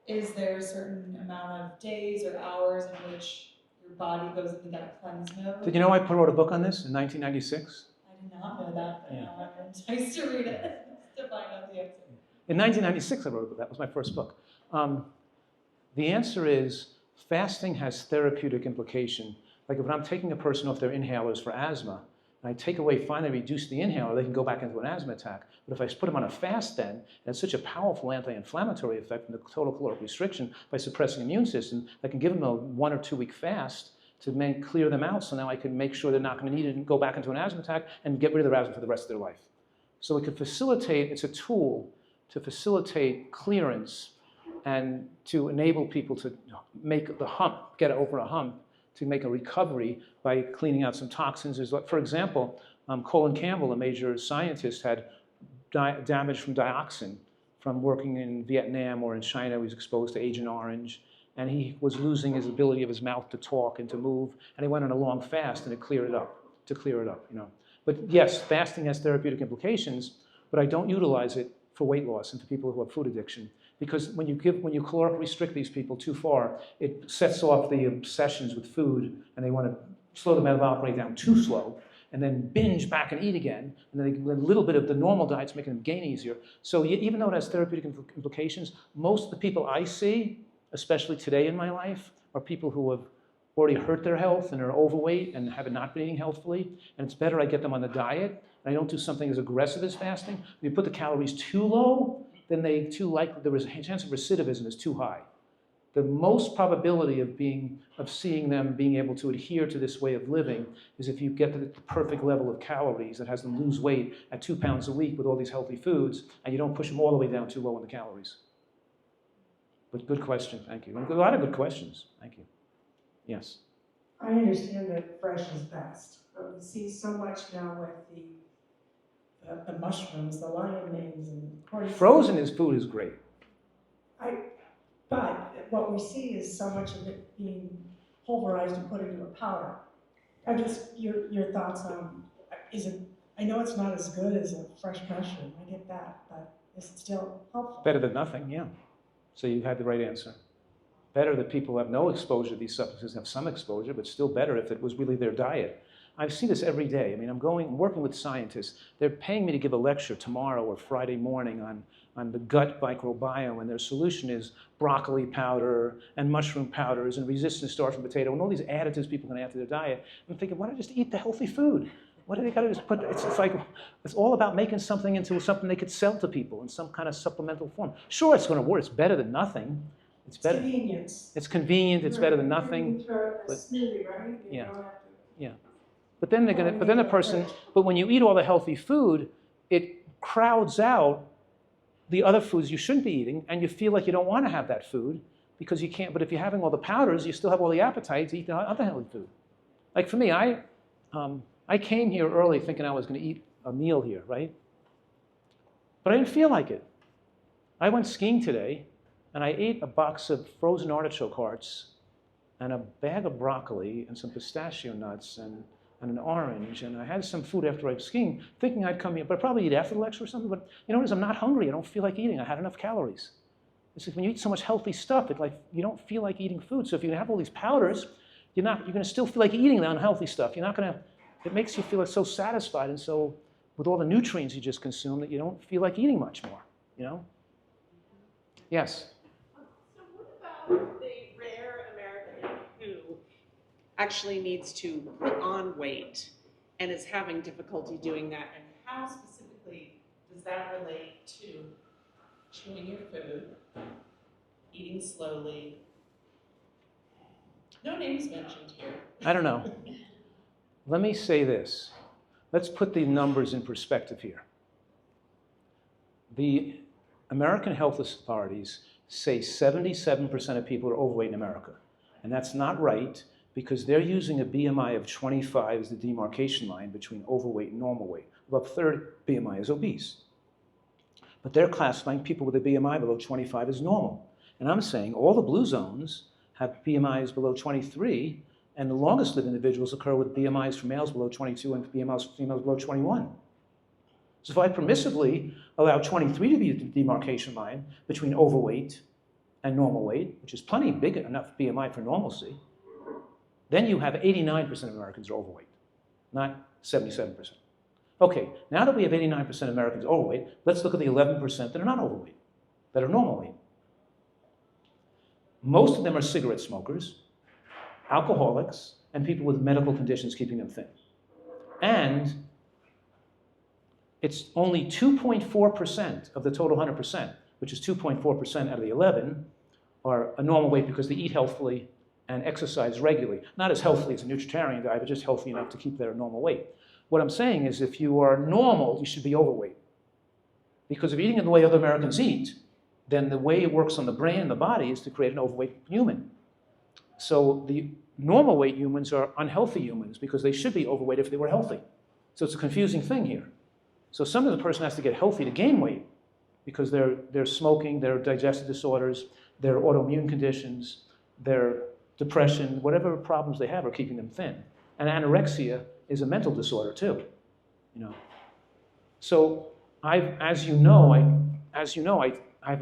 is there a certain amount of days or hours in which your body goes into that cleanse mode? Did you know I wrote a book on this in 1996? I did not know that, but Yeah. now I'm enticed to read it to find out the answer. In 1996, I wrote a book. That was my first book. The answer is fasting has therapeutic implication. Like if I'm taking a person off their inhalers for asthma, and I take away, finally reduce the inhaler, they can go back into an asthma attack. But if I put them on a fast then, it has such a powerful anti-inflammatory effect from the total caloric restriction by suppressing the immune system, I can give them a 1 or 2 week fast to clear them out, so now I can make sure they're not going to need it and go back into an asthma attack and get rid of their asthma for the rest of their life. So it could facilitate, it's a tool to facilitate clearance and to enable people to make the hump, get over a hump, to make a recovery by cleaning out some toxins. For example, Colin Campbell, a major scientist, had damage from dioxin from working in Vietnam or in China. He was exposed to Agent Orange, and he was losing his ability of his mouth to talk and to move, and he went on a long fast, and it cleared it up, But yes, fasting has therapeutic implications, but I don't utilize it for weight loss and for people who have food addiction. Because when you caloric restrict these people too far, it sets off the obsessions with food, and they want to slow the metabolic rate down too slow, and then binge back and eat again, and then a little bit of the normal diet's making them gain easier. So even though it has therapeutic implications, most of the people I see, especially today in my life, are people who have already hurt their health and are overweight and have not been eating healthfully, and it's better I get them on the diet, and I don't do something as aggressive as fasting. If you put the calories too low, then the chance of recidivism is too high. The most probability of seeing them being able to adhere to this way of living is if you get to the perfect level of calories that has them lose weight at 2 pounds a week with all these healthy foods, and you don't push them all the way down too low on the calories. But good question, thank you. A lot of good questions, thank you. Yes? I understand that fresh is best, but we see so much now with the mushrooms, the lion manes, and cordyceps. Frozen food is great. But what we see is so much of it being pulverized and put into a powder. Your thoughts on, I know it's not as good as a fresh mushroom, I get that, but is it still helpful? Better than nothing, yeah. So you had the right answer. Better that people have no exposure to these substances, have some exposure, but still better if it was really their diet. I see this every day. I mean, I'm working with scientists. They're paying me to give a lecture tomorrow or Friday morning on the gut microbiome, and their solution is broccoli powder and mushroom powders and resistant starch from potato and all these additives people can add to their diet. I'm thinking, why don't they just eat the healthy food? What do they got to just put? It's all about making something into something they could sell to people in some kind of supplemental form. Sure, it's going to work. It's better than nothing. It's better. Convenience. It's convenient. It's better than nothing. A smoothie, right? Yeah. Yeah. But then but when you eat all the healthy food, it crowds out the other foods you shouldn't be eating, and you feel like you don't want to have that food because you can't. But if you're having all the powders, you still have all the appetite to eat the other healthy food. Like for me, I came here early thinking I was going to eat a meal here, right? But I didn't feel like it. I went skiing today, and I ate a box of frozen artichoke hearts and a bag of broccoli and some pistachio nuts and an orange, and I had some food after I was skiing, thinking I'd come here, but I'd probably eat after the lecture or something, but you know what it is, I'm not hungry, I don't feel like eating, I had enough calories. It's like when you eat so much healthy stuff, you don't feel like eating food, so if you have all these powders, you're going to still feel like eating the unhealthy stuff. You're not going to, it makes you feel like so satisfied and so, with all the nutrients you just consume, that you don't feel like eating much more, you know? Yes? So what about the rare American who actually needs to put on weight and is having difficulty doing that? And how specifically does that relate to chewing your food, eating slowly? No names mentioned here. I don't know. Let me say this. Let's put the numbers in perspective here. The American health authorities say 77% of people are overweight in America. And that's not right, because they're using a BMI of 25 as the demarcation line between overweight and normal weight. About a third BMI is obese. But they're classifying people with a BMI below 25 as normal. And I'm saying all the blue zones have BMIs below 23, and the longest lived individuals occur with BMIs for males below 22 and BMIs for females below 21. So if I permissively allow 23 to be the demarcation line between overweight and normal weight, which is plenty big enough BMI for normalcy, then you have 89% of Americans are overweight, not 77%. Okay, now that we have 89% of Americans overweight, let's look at the 11% that are not overweight, that are normal weight. Most of them are cigarette smokers, alcoholics, and people with medical conditions keeping them thin. And it's only 2.4% of the total 100%, which is 2.4% out of the 11, are a normal weight because they eat healthfully and exercise regularly. Not as healthily as a nutritarian guy, but just healthy enough to keep their normal weight. What I'm saying is if you are normal, you should be overweight. Because if you're eating the way other Americans eat, then the way it works on the brain and the body is to create an overweight human. So the normal weight humans are unhealthy humans because they should be overweight if they were healthy. So it's a confusing thing here. So sometimes the person has to get healthy to gain weight because they're smoking, their digestive disorders, their autoimmune conditions, their depression, whatever problems they have are keeping them thin. And anorexia is a mental disorder too, you know. So I've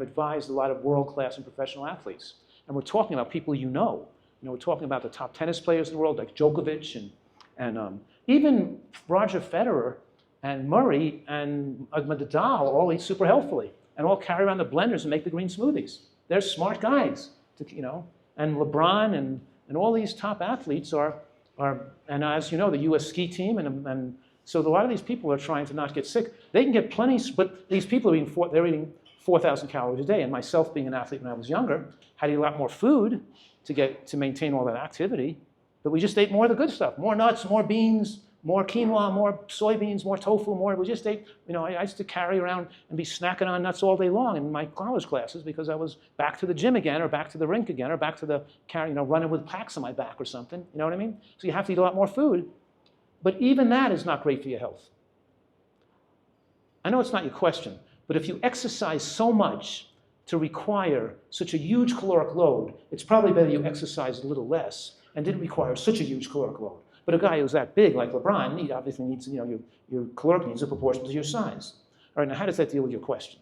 advised a lot of world-class and professional athletes, and we're talking about people you know. You know, we're talking about the top tennis players in the world, like Djokovic and even Roger Federer and Murray and Nadal all eat super healthfully and all carry around the blenders and make the green smoothies. They're smart guys, you know. And LeBron and all these top athletes are, and as you know, the U.S. ski team, and so a lot of these people are trying to not get sick. They can get plenty, but these people are eating 4,000 calories a day. And myself, being an athlete when I was younger, had to eat a lot more food to maintain all that activity. But we just ate more of the good stuff: more nuts, more beans, more quinoa, more soybeans, more tofu, more. We just ate. You know, I used to carry around and be snacking on nuts all day long in my college classes because I was back to the gym again, or back to the rink again, or back to the running with packs on my back or something. You know what I mean? So you have to eat a lot more food. But even that is not great for your health. I know it's not your question, but if you exercise so much to require such a huge caloric load, it's probably better you exercise a little less and didn't require such a huge caloric load. But a guy who's that big, like LeBron, he obviously needs, your caloric needs are proportional to your size. All right, now how does that deal with your question?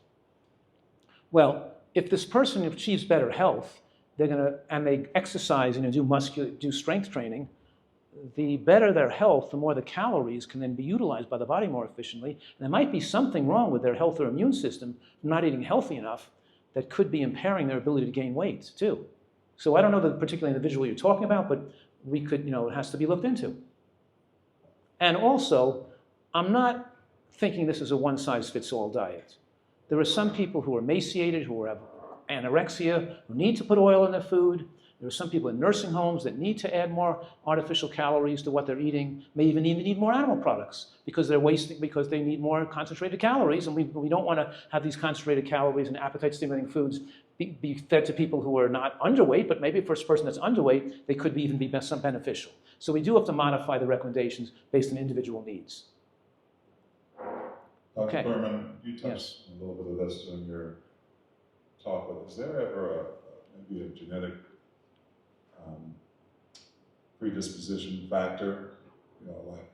Well, if this person achieves better health, and they exercise and do strength training, the better their health, the more the calories can then be utilized by the body more efficiently. And there might be something wrong with their health or immune system from not eating healthy enough that could be impairing their ability to gain weight too. So I don't know the particular individual you're talking about, but we could, it has to be looked into. And also, I'm not thinking this is a one-size-fits-all diet. There are some people who are emaciated, who have anorexia, who need to put oil in their food. There are some people in nursing homes that need to add more artificial calories to what they're eating, may even need more animal products because they're wasting, because they need more concentrated calories, and we don't want to have these concentrated calories and appetite-stimulating foods be fed to people who are not underweight, but maybe for a person that's underweight, they could even be some beneficial. So we do have to modify the recommendations based on individual needs. Dr. Fuhrman, you touched a little bit of this in your talk, but is there ever maybe a genetic predisposition factor, like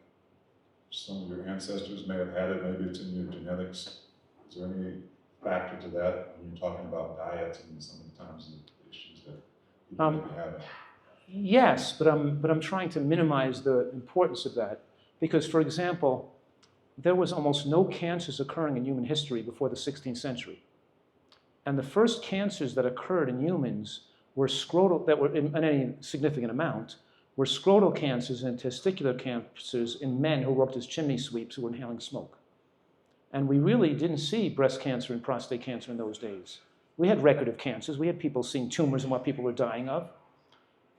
some of your ancestors may have had it, maybe it's in your genetics? Is there any factor to that when you're talking about diets and some of the times the issues that people may be having? Yes, but I'm trying to minimize the importance of that because, for example, there was almost no cancers occurring in human history before the 16th century. And the first cancers that occurred in humans were scrotal, that were in any significant amount, were scrotal cancers and testicular cancers in men who worked as chimney sweeps who were inhaling smoke. And we really didn't see breast cancer and prostate cancer in those days. We had record of cancers. We had people seeing tumors and what people were dying of.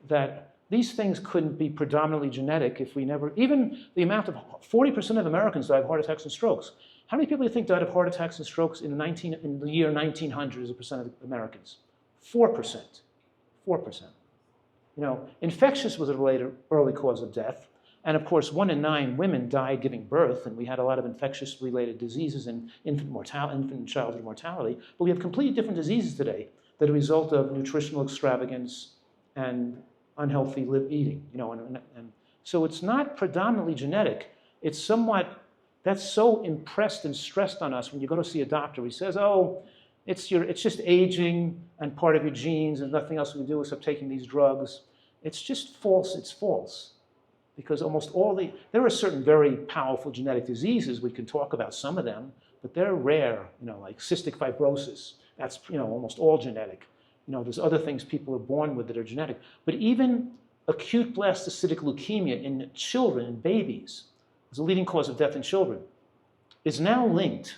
That these things couldn't be predominantly genetic if we never, even the amount of 40% of Americans died of heart attacks and strokes. How many people do you think died of heart attacks and strokes in the year 1900 as a percent of Americans? 4%. 4%. You know, infectious was a later early cause of death. And of course, 1 in 9 women died giving birth, and we had a lot of infectious-related diseases and infant and childhood mortality. But we have completely different diseases today that are a result of nutritional extravagance and unhealthy eating. You know, and so it's not predominantly genetic. It's somewhat, that's so impressed and stressed on us when you go to see a doctor. He says, oh, it's just aging and part of your genes and nothing else we can do except taking these drugs. It's just false. It's false. Because almost there are certain very powerful genetic diseases, we can talk about some of them, but they're rare, you know, like cystic fibrosis. That's, you know, almost all genetic. You know, there's other things people are born with that are genetic. But even acute blastocytic leukemia in children, in babies, is a leading cause of death in children, is now linked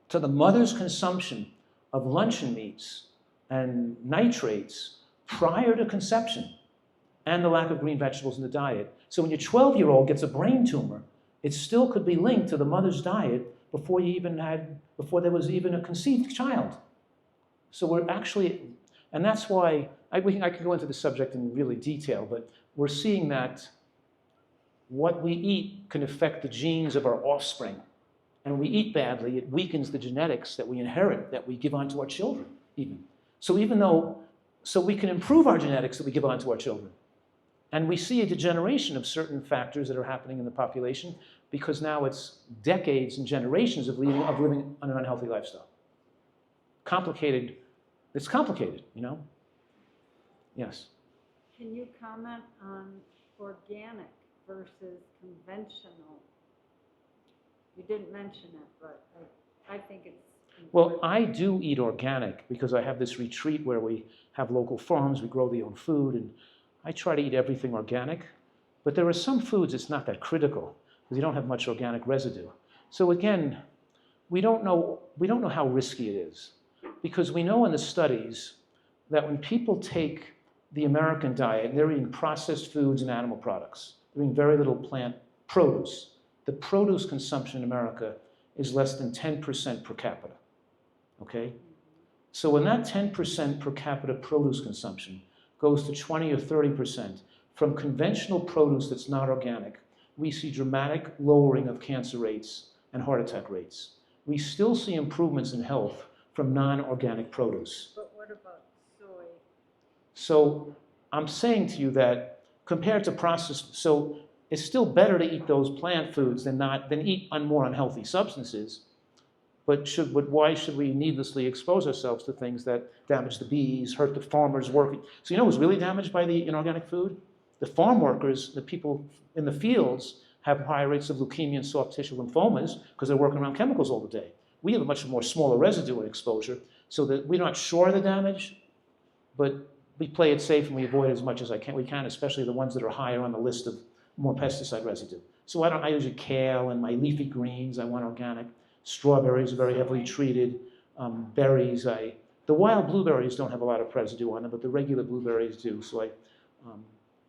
to the mother's consumption of luncheon meats and nitrates prior to conception and the lack of green vegetables in the diet. So when your 12-year-old gets a brain tumor, it still could be linked to the mother's diet before there was even a conceived child. So we're actually, and that's why, I can go into the subject in really detail, but we're seeing that what we eat can affect the genes of our offspring. And when we eat badly, it weakens the genetics that we inherit, that we give on to our children, even. So we can improve our genetics that we give on to our children. And we see a degeneration of certain factors that are happening in the population because now it's decades and generations of living on an unhealthy lifestyle. Complicated. It's complicated, you know? Yes. Can you comment on organic versus conventional? You didn't mention it, but I think it's important. Well, I do eat organic because I have this retreat where we have local farms, we grow the own food, and I try to eat everything organic. But there are some foods it's not that critical because you don't have much organic residue. So again, we don't know how risky it is because we know in the studies that when people take the American diet and they're eating processed foods and animal products, they're eating very little plant produce. The produce consumption in America is less than 10% per capita, okay? So when that 10% per capita produce consumption goes to 20 or 30% from conventional produce that's not organic, we see dramatic lowering of cancer rates and heart attack rates. We still see improvements in health from non-organic produce. But what about soy? So I'm saying to you that compared to processed, so it's still better to eat those plant foods than eat more unhealthy substances. But why should we needlessly expose ourselves to things that damage the bees, hurt the farmers working? So you know who's really damaged by the inorganic food? The farm workers, the people in the fields, have high rates of leukemia and soft tissue lymphomas because they're working around chemicals all the day. We have a much more smaller residue in exposure, so that we're not sure of the damage, but we play it safe and we avoid as much as we can, especially the ones that are higher on the list of more pesticide residue. So I usually kale and my leafy greens, I want organic. Strawberries are very heavily treated. Berries, the wild blueberries don't have a lot of residue on them, but the regular blueberries do. So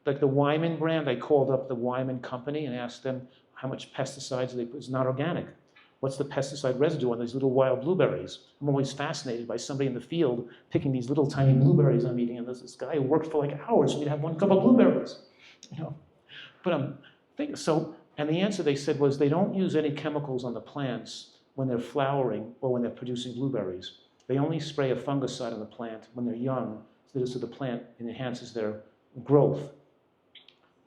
like the Wyman brand, I called up the Wyman company and asked them how much pesticides they put. It's not organic. What's the pesticide residue on these little wild blueberries? I'm always fascinated by somebody in the field picking these little tiny blueberries I'm eating, and there's this guy who worked for like hours for me to have one cup of blueberries, you know. But and the answer they said was they don't use any chemicals on the plants when they're flowering or when they're producing blueberries. They only spray a fungicide on the plant when they're young, so the plant enhances their growth.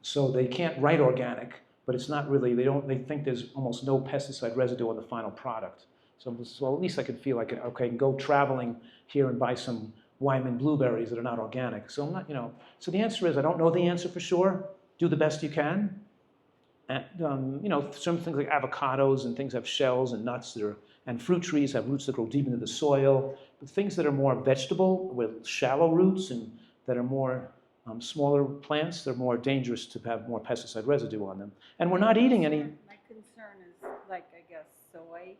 So they can't write organic, but it's not really, they think there's almost no pesticide residue on the final product. So at least I could feel like, okay, I can go traveling here and buy some Wyman blueberries that are not organic. So I'm not, so the answer is I don't know the answer for sure. Do the best you can. And, some things like avocados and things have shells and nuts and fruit trees have roots that grow deep into the soil. But things that are more vegetable with shallow roots and that are more smaller plants, they're more dangerous to have more pesticide residue on them. And we're not eating any. My concern is, like, I guess, soy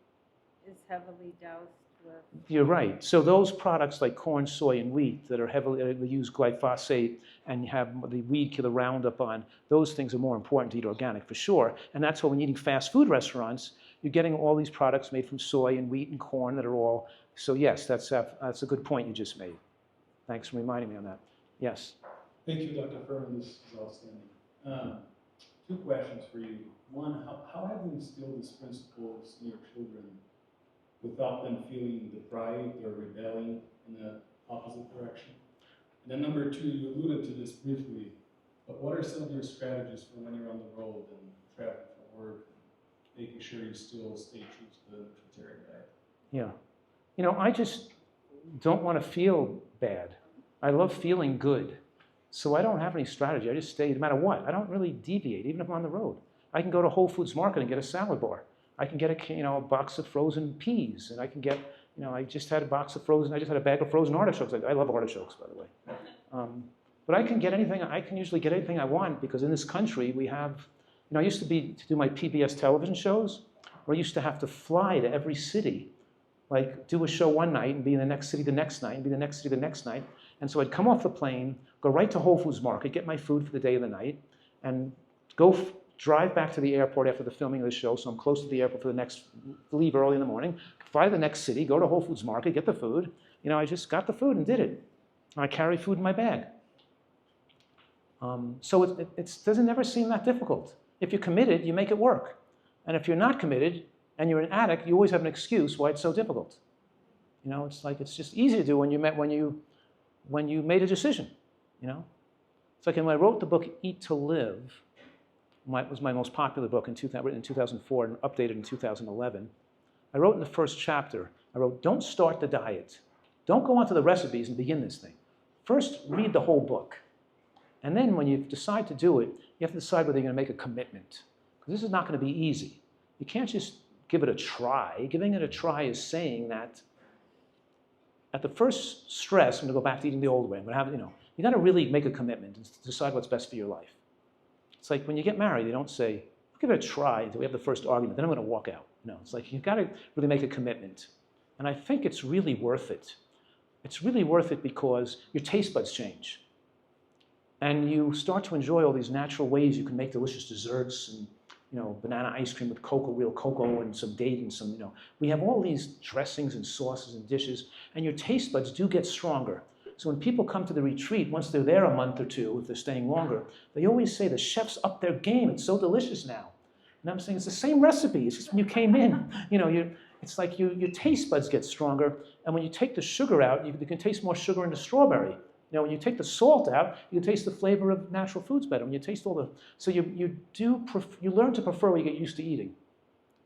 is heavily doused with. You're right. So those products like corn, soy, and wheat that are heavily use glyphosate and have the weed killer Roundup on, those things are more important to eat organic for sure. And that's why when you're eating fast food restaurants, you're getting all these products made from soy and wheat and corn that are all. So yes, that's a good point you just made. Thanks for reminding me on that. Yes. Thank you, Dr. Fuhrman. This is outstanding. Two questions for you. One, how have you instilled these principles in your children without them feeling deprived or rebelling in the opposite direction? And then number two, you alluded to this briefly, but what are some of your strategies for when you're on the road and traveling for work, making sure you still stay true to the nutritarian diet? Yeah. I just don't want to feel bad. I love feeling good. So I don't have any strategy. I just stay no matter what. I don't really deviate, even if I'm on the road. I can go to Whole Foods Market and get a salad bar. I can get a box of frozen peas, and I can get, I just had a bag of frozen artichokes. I love artichokes, by the way. But I can get anything. I can usually get anything I want because in this country we have, I used to do my PBS television shows, where I used to have to fly to every city, like do a show one night and be in the next city the next night and be in the next city the next night. And so I'd come off the plane, go right to Whole Foods Market, get my food for the day or the night, and drive back to the airport after the filming of the show, so I'm close to the airport for the next, leave early in the morning, fly to the next city, go to Whole Foods Market, get the food. I just got the food and did it. I carry food in my bag. So it doesn't never seem that difficult. If you're committed, you make it work. And if you're not committed and you're an addict, you always have an excuse why it's so difficult. It's like it's just easy to do when you made a decision. It's like when I wrote the book Eat to Live, it was my most popular book written in 2004 and updated in 2011. I wrote in the first chapter, don't start the diet. Don't go onto the recipes and begin this thing. First, read the whole book. And then when you decide to do it, you have to decide whether you're going to make a commitment. Because this is not going to be easy. You can't just give it a try. Giving it a try is saying that at the first stress, I'm going to go back to eating the old way. I'm going to have, you got to really make a commitment and decide what's best for your life. It's like when you get married, you don't say, I'll give it a try until we have the first argument, then I'm going to walk out. It's like you've got to really make a commitment. And I think it's really worth it. It's really worth it because your taste buds change. And you start to enjoy all these natural ways you can make delicious desserts and, banana ice cream with real cocoa and some date and some, we have all these dressings and sauces and dishes, and your taste buds do get stronger. So when people come to the retreat, once they're there a month or two, if they're staying longer, they always say the chef's up their game. It's so delicious now. And I'm saying it's the same recipe. It's just when you came in, it's like your taste buds get stronger. And when you take the sugar out, you can taste more sugar in the strawberry. When you take the salt out, you can taste the flavor of natural foods better. When you taste so you learn to prefer what you get used to eating.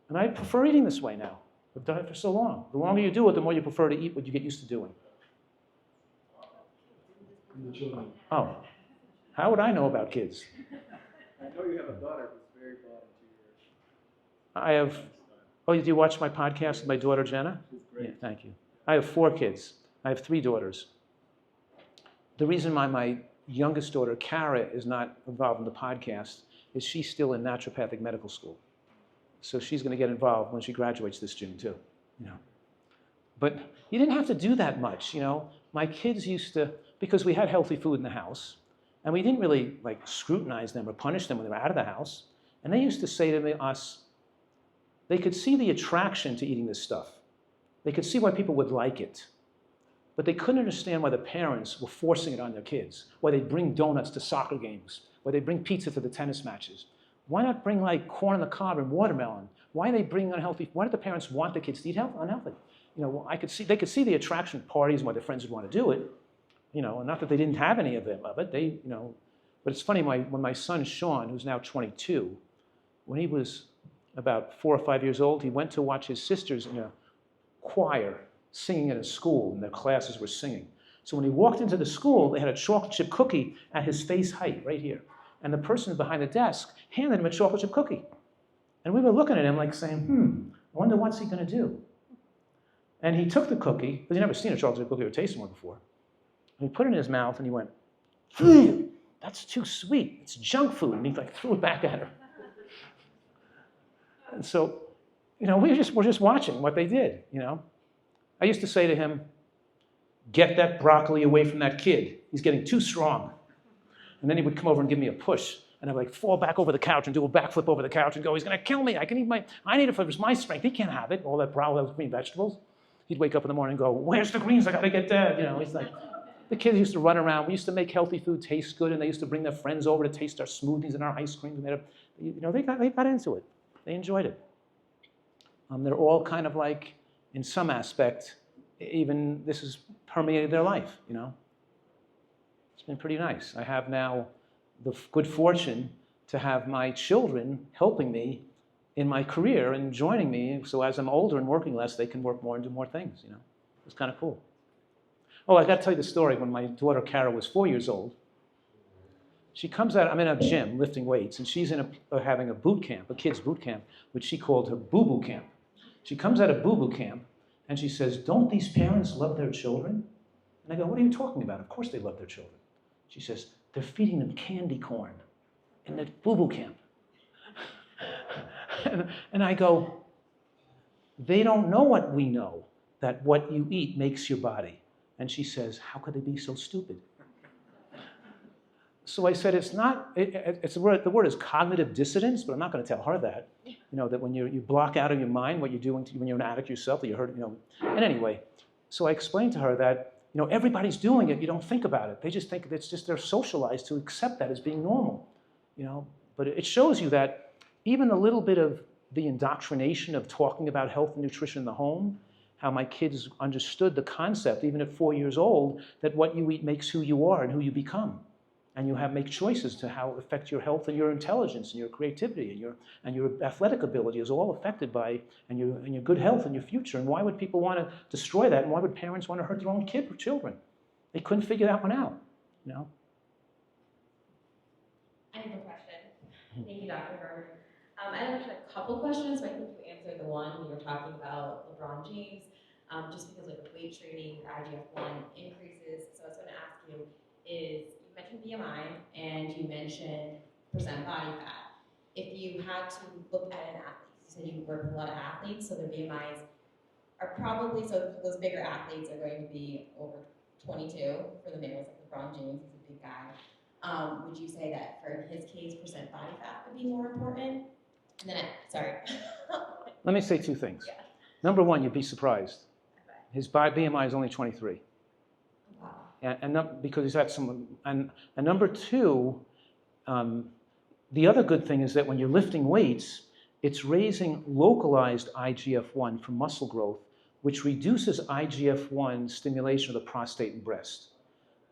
And I prefer eating this way now. I've done it for so long. The longer you do it, the more you prefer to eat what you get used to doing. Oh, how would I know about kids? I know you have a daughter who's very brought into your. I have. Oh, did you watch my podcast with my daughter Jenna? She's great. Yeah, thank you. I have 4 kids. I have 3 daughters. The reason why my youngest daughter, Kara, is not involved in the podcast is she's still in naturopathic medical school. So she's going to get involved when she graduates this June too. But you didn't have to do that much. My kids used to, because we had healthy food in the house, and we didn't really scrutinize them or punish them when they were out of the house. And they used to say to us, they could see the attraction to eating this stuff. They could see why people would like it. But they couldn't understand why the parents were forcing it on their kids, why they'd bring donuts to soccer games, why they'd bring pizza to the tennis matches. Why not bring corn on the cob and watermelon? Why did the parents want the kids to eat unhealthy? They could see the attraction at parties and why their friends would want to do it. And not that they didn't have any of it, but it's funny, when my son Sean, who's now 22, when he was about 4 or 5 years old, he went to watch his sisters in a choir singing at a school, and their classes were singing. So when he walked into the school, they had a chocolate chip cookie at his face height, right here. And the person behind the desk handed him a chocolate chip cookie. And we were looking at him like saying, I wonder what's he going to do? And he took the cookie, because he'd never seen a chocolate chip cookie or tasted one before. And he put it in his mouth and he went, that's too sweet. It's junk food. And he like threw it back at her. And so, we're just watching what they did, I used to say to him, get that broccoli away from that kid. He's getting too strong. And then he would come over and give me a push. And I'd like fall back over the couch and do a backflip over the couch and go, he's going to kill me. I need it for my strength. He can't have it. All that broccoli, those green vegetables. He'd wake up in the morning and go, where's the greens? I got to get that. He's like, the kids used to run around. We used to make healthy food taste good, and they used to bring their friends over to taste our smoothies and our ice cream. And they got into it. They enjoyed it. They're all kind of like, in some aspect, even this has permeated their life, It's been pretty nice. I have now the good fortune to have my children helping me in my career and joining me, so as I'm older and working less, they can work more and do more things, It's kind of cool. Oh, I got to tell you the story. When my daughter Carol was 4 years old, she comes out, I'm in a gym lifting weights, and she's having a boot camp, a kid's boot camp, which she called her boo-boo camp. She comes out of boo-boo camp, and she says, don't these parents love their children? And I go, what are you talking about? Of course they love their children. She says, they're feeding them candy corn in the boo-boo camp. And I go, they don't know what we know, that what you eat makes your body. And she says, how could they be so stupid? So I said, the word is cognitive dissonance, but I'm not going to tell her that. That when you block out of your mind what you're doing when you're an addict yourself, that you heard, And anyway, so I explained to her that, everybody's doing it. You don't think about it. They just think they're socialized to accept that as being normal, But it shows you that even a little bit of the indoctrination of talking about health and nutrition in the home, how my kids understood the concept, even at 4 years old, that what you eat makes who you are and who you become. And you make choices to how it affect your health and your intelligence and your creativity and your athletic ability is all affected by and your good health and your future. And why would people want to destroy that? And why would parents want to hurt their own kid or children? They couldn't figure that one out, I have a question. Thank you, Dr. Fuhrman. I have a couple questions, but I think you answered the one when you were talking about LeBron James. Just because with weight training, your IGF-1 increases. So I was going to ask you you mentioned BMI and you mentioned percent body fat. If you had to look at an athlete, you said you work with a lot of athletes, so their BMIs are probably, so those bigger athletes are going to be over 22 for the males, like LeBron James, he's a big guy. Would you say that for his case, percent body fat would be more important? And then, sorry. Let me say two things. Yeah. Number one, you'd be surprised. Okay. His BMI is only 23. Wow. And because he's had some, and number two, the other good thing is that when you're lifting weights, it's raising localized IGF-1 for muscle growth, which reduces IGF-1 stimulation of the prostate and breast.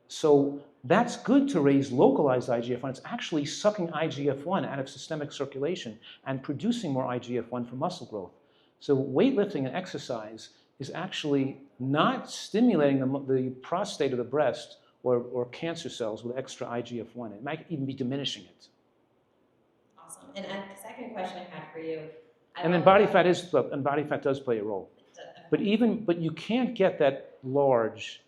So that's good to raise localized IGF-1. It's actually sucking IGF-1 out of systemic circulation and producing more IGF-1 for muscle growth. So weightlifting and exercise is actually not stimulating the prostate or the breast or cancer cells with extra IGF-1. It might even be diminishing it. Awesome. And the second question I had for you. And then body fat does play a role. But you can't get that large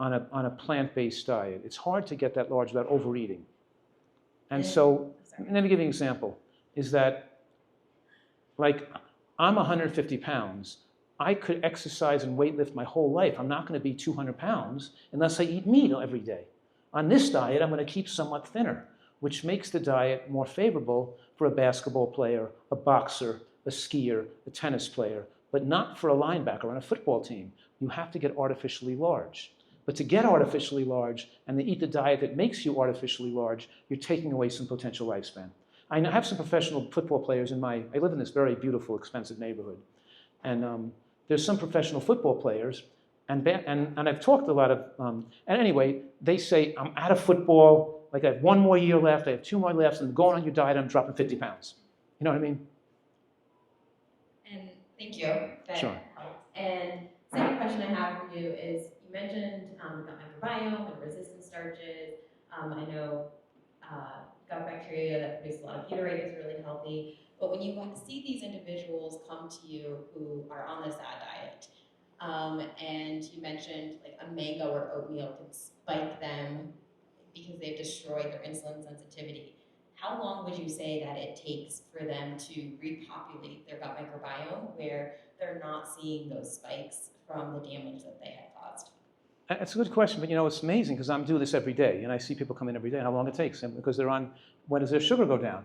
on a plant-based diet. It's hard to get that large without overeating. And so, and let me give you an example, is that, like, I'm 150 pounds. I could exercise and weightlift my whole life. I'm not going to be 200 pounds unless I eat meat every day. On this diet, I'm going to keep somewhat thinner, which makes the diet more favorable for a basketball player, a boxer, a skier, a tennis player, but not for a linebacker on a football team. You have to get artificially large. But to get artificially large and to eat the diet that makes you artificially large, you're taking away some potential lifespan. I have some professional football players I live in this very beautiful, expensive neighborhood. And there's some professional football players, and I've talked to a lot of, and anyway, they say, I'm out of football, like I have 1 more year left, I have 2 more left, and I'm going on your diet, I'm dropping 50 pounds. You know what I mean? And thank you. Sure. And second question I have for you is, you mentioned the gut microbiome and resistant starches. I know gut bacteria that produce a lot of butyrate is really healthy. But when you see these individuals come to you who are on this SAD diet, and you mentioned like a mango or oatmeal can spike them because they've destroyed their insulin sensitivity. How long would you say that it takes for them to repopulate their gut microbiome where they're not seeing those spikes from the damage that they had caused? That's a good question, but it's amazing because I'm doing this every day, and I see people come in every day, how long it takes them, because they're on, when does their sugar go down?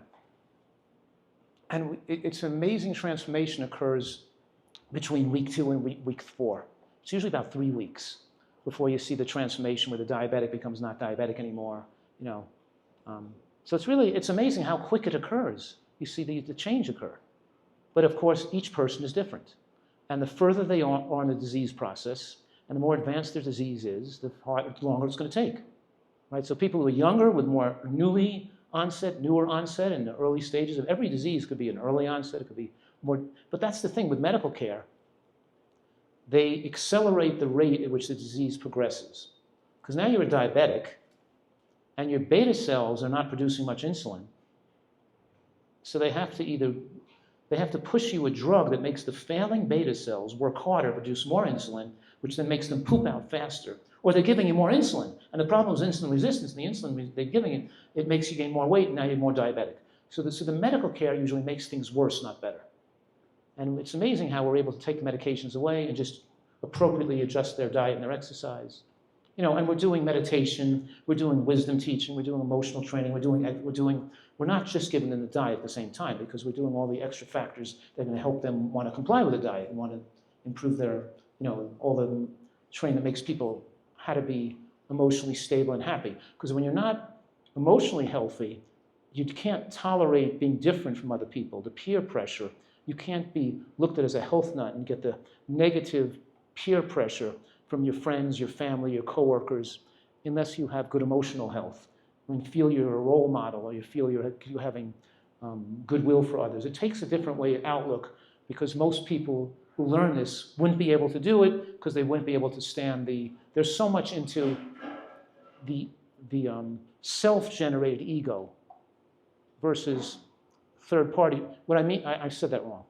And it's an amazing transformation occurs between week 2 and week 4. It's usually about 3 weeks before you see the transformation where the diabetic becomes not diabetic anymore, So it's amazing how quick it occurs. You see the change occur. But of course, each person is different. And the further they are in the disease process, and the more advanced their disease is, the longer it's going to take. Right? So people who are younger with more newer onset in the early stages of every disease could be an early onset, it could be more, but that's the thing with medical care. They accelerate the rate at which the disease progresses. Because now you're a diabetic, and your beta cells are not producing much insulin. So they have to push you a drug that makes the failing beta cells work harder, produce more insulin, which then makes them poop out faster. Or they're giving you more insulin. And the problem is insulin resistance. The insulin they're giving you, it makes you gain more weight, and now you're more diabetic. So the medical care usually makes things worse, not better. And it's amazing how we're able to take the medications away and just appropriately adjust their diet and their exercise. And we're doing meditation, we're doing wisdom teaching, we're doing emotional training, we're not just giving them the diet at the same time, because we're doing all the extra factors that are going to help them want to comply with the diet and want to improve their, all the training that makes people how to be emotionally stable and happy. Because when you're not emotionally healthy, you can't tolerate being different from other people, the peer pressure. You can't be looked at as a health nut and get the negative peer pressure from your friends, your family, your coworkers, unless you have good emotional health. When you feel you're a role model, or you feel you're having goodwill for others. It takes a different way outlook, because most people who learn this wouldn't be able to do it, because they wouldn't be able to stand there's so much into the self-generated ego versus third party. What I mean, I said that wrong.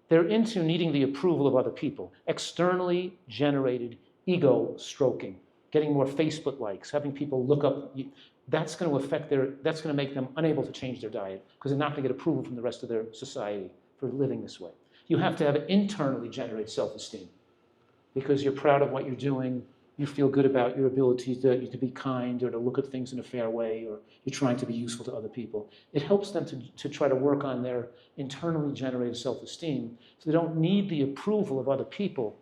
They're into needing the approval of other people. Externally generated ego stroking, getting more Facebook likes, having people look up. That's going to make them unable to change their diet, because they're not going to get approval from the rest of their society for living this way. You have to have internally generated self-esteem, because you're proud of what you're doing, you feel good about your ability to be kind, or to look at things in a fair way, or you're trying to be useful to other people. It helps them to try to work on their internally generated self-esteem, so they don't need the approval of other people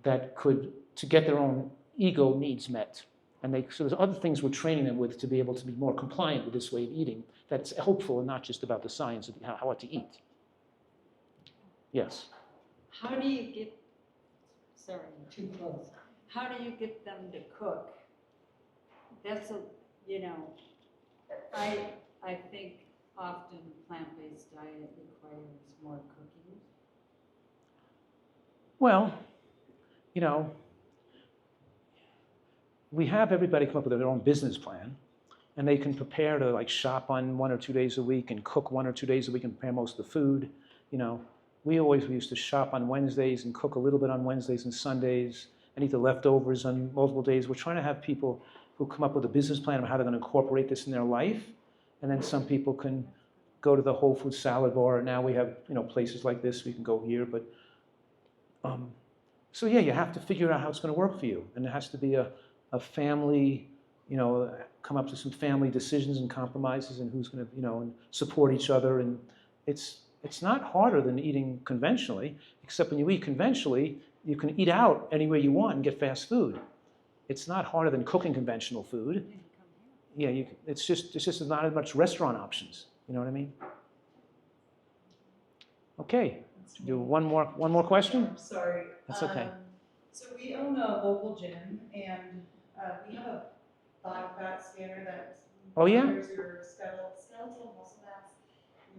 to get their own ego needs met. So there's other things we're training them with to be able to be more compliant with this way of eating, that's helpful and not just about the science of how to eat. Yes? How do you get, sorry, too close. How do you get them to cook? That's I think often plant-based diet requires more cooking. Well, we have everybody come up with their own business plan, and they can prepare to shop on 1 or 2 days a week and cook 1 or 2 days a week and prepare most of the food. We used to shop on Wednesdays and cook a little bit on Wednesdays and Sundays and eat the leftovers on multiple days. We're trying to have people who come up with a business plan of how they're going to incorporate this in their life. And then some people can go to the Whole Food salad bar. Now we have places like this, we can go here. But so yeah, you have to figure out how it's going to work for you. And it has to be a family, come up to some family decisions and compromises, and who's going to, and support each other. And it's not harder than eating conventionally, except when you eat conventionally, you can eat out anywhere you want and get fast food. It's not harder than cooking conventional food. Yeah, it's just not as much restaurant options. You know what I mean? Okay, do one more question? Sorry. That's okay. So we own a local gym, and we have a body fat scanner that monitors your skeletal muscle mass,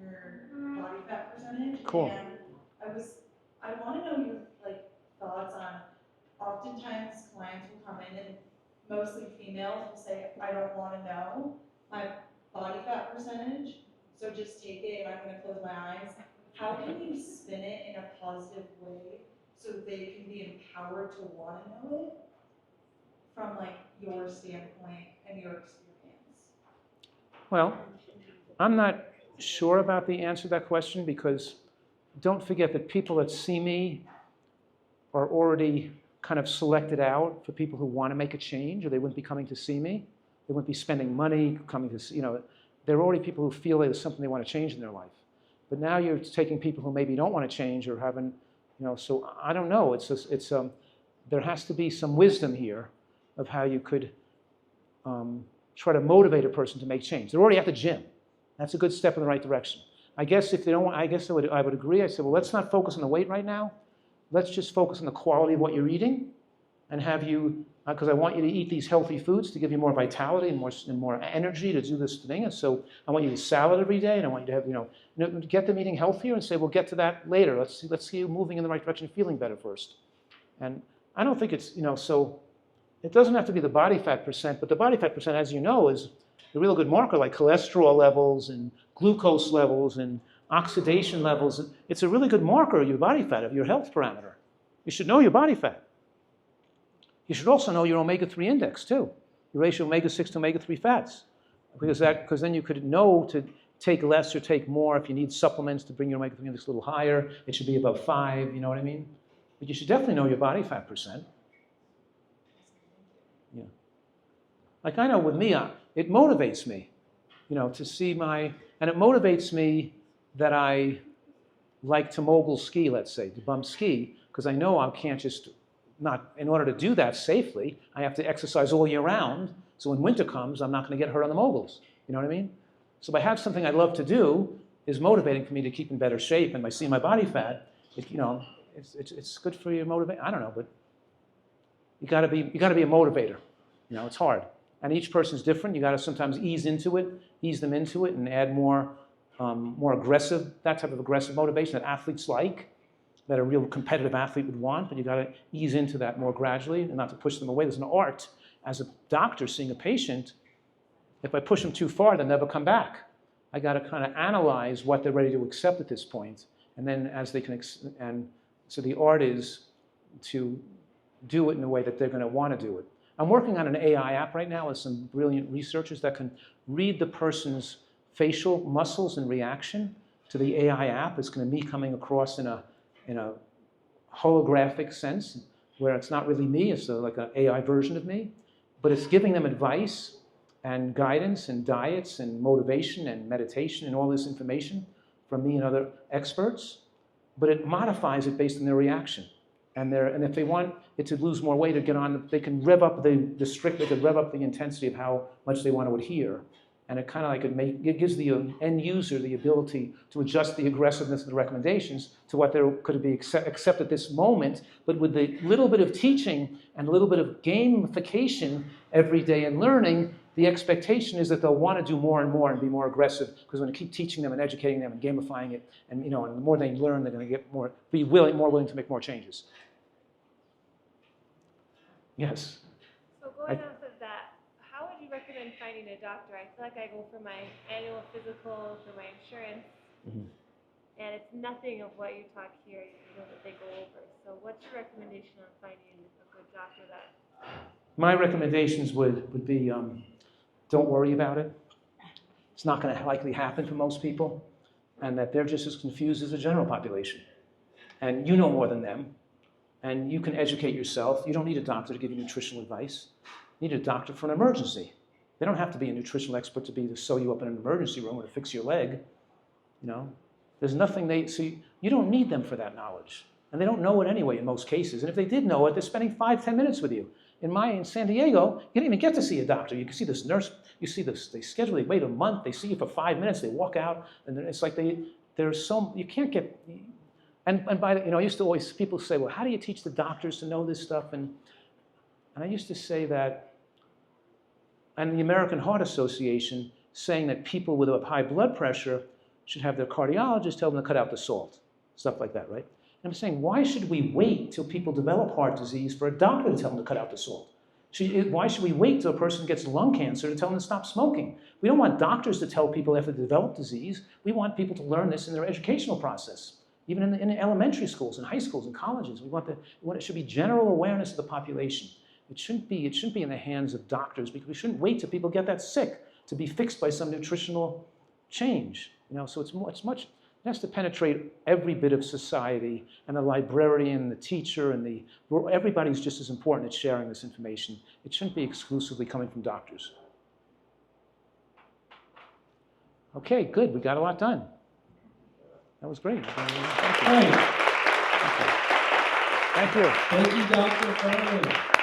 your body fat percentage. Cool. And I want to know your thoughts on, oftentimes clients will come in and mostly females will say, I don't want to know my body fat percentage, so just take it and I'm going to close my eyes. How can you spin it in a positive way so they can be empowered to want to know it from like your standpoint and your experience? Well, I'm not sure about the answer to that question, because don't forget that people that see me are already kind of selected out for people who want to make a change, or they wouldn't be coming to see me. They wouldn't be spending money coming to see, they're already people who feel there's something they want to change in their life. But now you're taking people who maybe don't want to change or haven't, so I don't know. There has to be some wisdom here of how you could try to motivate a person to make change. They're already at the gym. That's a good step in the right direction. I guess if they don't want, I would agree. I said, well, let's not focus on the weight right now. Let's just focus on the quality of what you're eating, and have you, because I want you to eat these healthy foods to give you more vitality and more energy to do this thing. And so I want you to eat salad every day, and I want you to have, get them eating healthier, and say, we'll get to that later. Let's see you moving in the right direction, feeling better first. And I don't think it's, so it doesn't have to be the body fat percent, but the body fat percent, as you know, is a real good marker, like cholesterol levels and glucose levels and oxidation levels. It's a really good marker of your body fat, of your health parameter. You should know your body fat. You should also know your omega-3 index too, your ratio of omega-6 to omega-3 fats, because then you could know to take less or take more if you need supplements to bring your omega-3 index a little higher. It should be above 5, you know what I mean? But you should definitely know your body fat percent. Yeah. Like I know with me, it motivates me, to see and it motivates me that I like to mogul ski, let's say, to bump ski, because I know I can't just in order to do that safely, I have to exercise all year round, so when winter comes, I'm not going to get hurt on the moguls, you know what I mean? So by having something I love to do is motivating for me to keep in better shape, and by seeing my body fat, it's good for your motivation. I don't know, but you got to be a motivator. It's hard. And each person's different. You got to sometimes ease them into it, and add more aggressive, that type of aggressive motivation that athletes like, that a real competitive athlete would want. But you got to ease into that more gradually, and not to push them away. There's an art as a doctor seeing a patient. If I push them too far, they'll never come back. I got to kind of analyze what they're ready to accept at this point, and then as they can, and so the art is to do it in a way that they're going to want to do it. I'm working on an AI app right now with some brilliant researchers that can read the person's facial muscles in reaction to the AI app. It's going to be coming across in a holographic sense, where it's not really me, it's like an AI version of me, but it's giving them advice and guidance and diets and motivation and meditation and all this information from me and other experts, but it modifies it based on their reaction. And if they want it to lose more weight or get on, they can rev up they can rev up the intensity of how much they want to adhere. And it kind of like it gives the end user the ability to adjust the aggressiveness of the recommendations to what there could be accept at this moment, but with a little bit of teaching and a little bit of gamification every day and learning, the expectation is that they'll want to do more and more and be more aggressive, because when you keep teaching them and educating them and gamifying it, and and the more they learn, they're going to get more willing to make more changes. Yes. So going off of that, how would you recommend finding a doctor? I feel like I go for my annual physical, for my insurance, and it's nothing of what you talk here, that they go over. So what's your recommendation on finding a good doctor My recommendations would be, don't worry about it. It's not going to likely happen for most people, and that they're just as confused as the general population. And you know more than them. And you can educate yourself. You don't need a doctor to give you nutritional advice. You need a doctor for an emergency. They don't have to be a nutritional expert to sew you up in an emergency room or to fix your leg. There's nothing so you don't need them for that knowledge. And they don't know it anyway in most cases. And if they did know it, they're spending 5-10 minutes with you. In San Diego, you don't even get to see a doctor. You can see this nurse, they schedule, they wait a month, they see you for 5 minutes, they walk out, and it's like you can't get. And by I used to always, people say, well, how do you teach the doctors to know this stuff? And I used to say that, and the American Heart Association saying that people with a high blood pressure should have their cardiologist tell them to cut out the salt, stuff like that, right? I'm saying, why should we wait till people develop heart disease for a doctor to tell them to cut out the salt? Why should we wait till a person gets lung cancer to tell them to stop smoking? We don't want doctors to tell people after they develop disease. We want people to learn this in their educational process, even in the elementary schools and high schools and colleges. It should be general awareness of the population. It shouldn't be in the hands of doctors, because we shouldn't wait till people get that sick to be fixed by some nutritional change. So it has to penetrate every bit of society, and the librarian, the teacher, and everybody's just as important at sharing this information. It shouldn't be exclusively coming from doctors. Okay, good. We got a lot done. That was great. Thank you. All right. Thank you. Thank you, Dr. Fuhrman.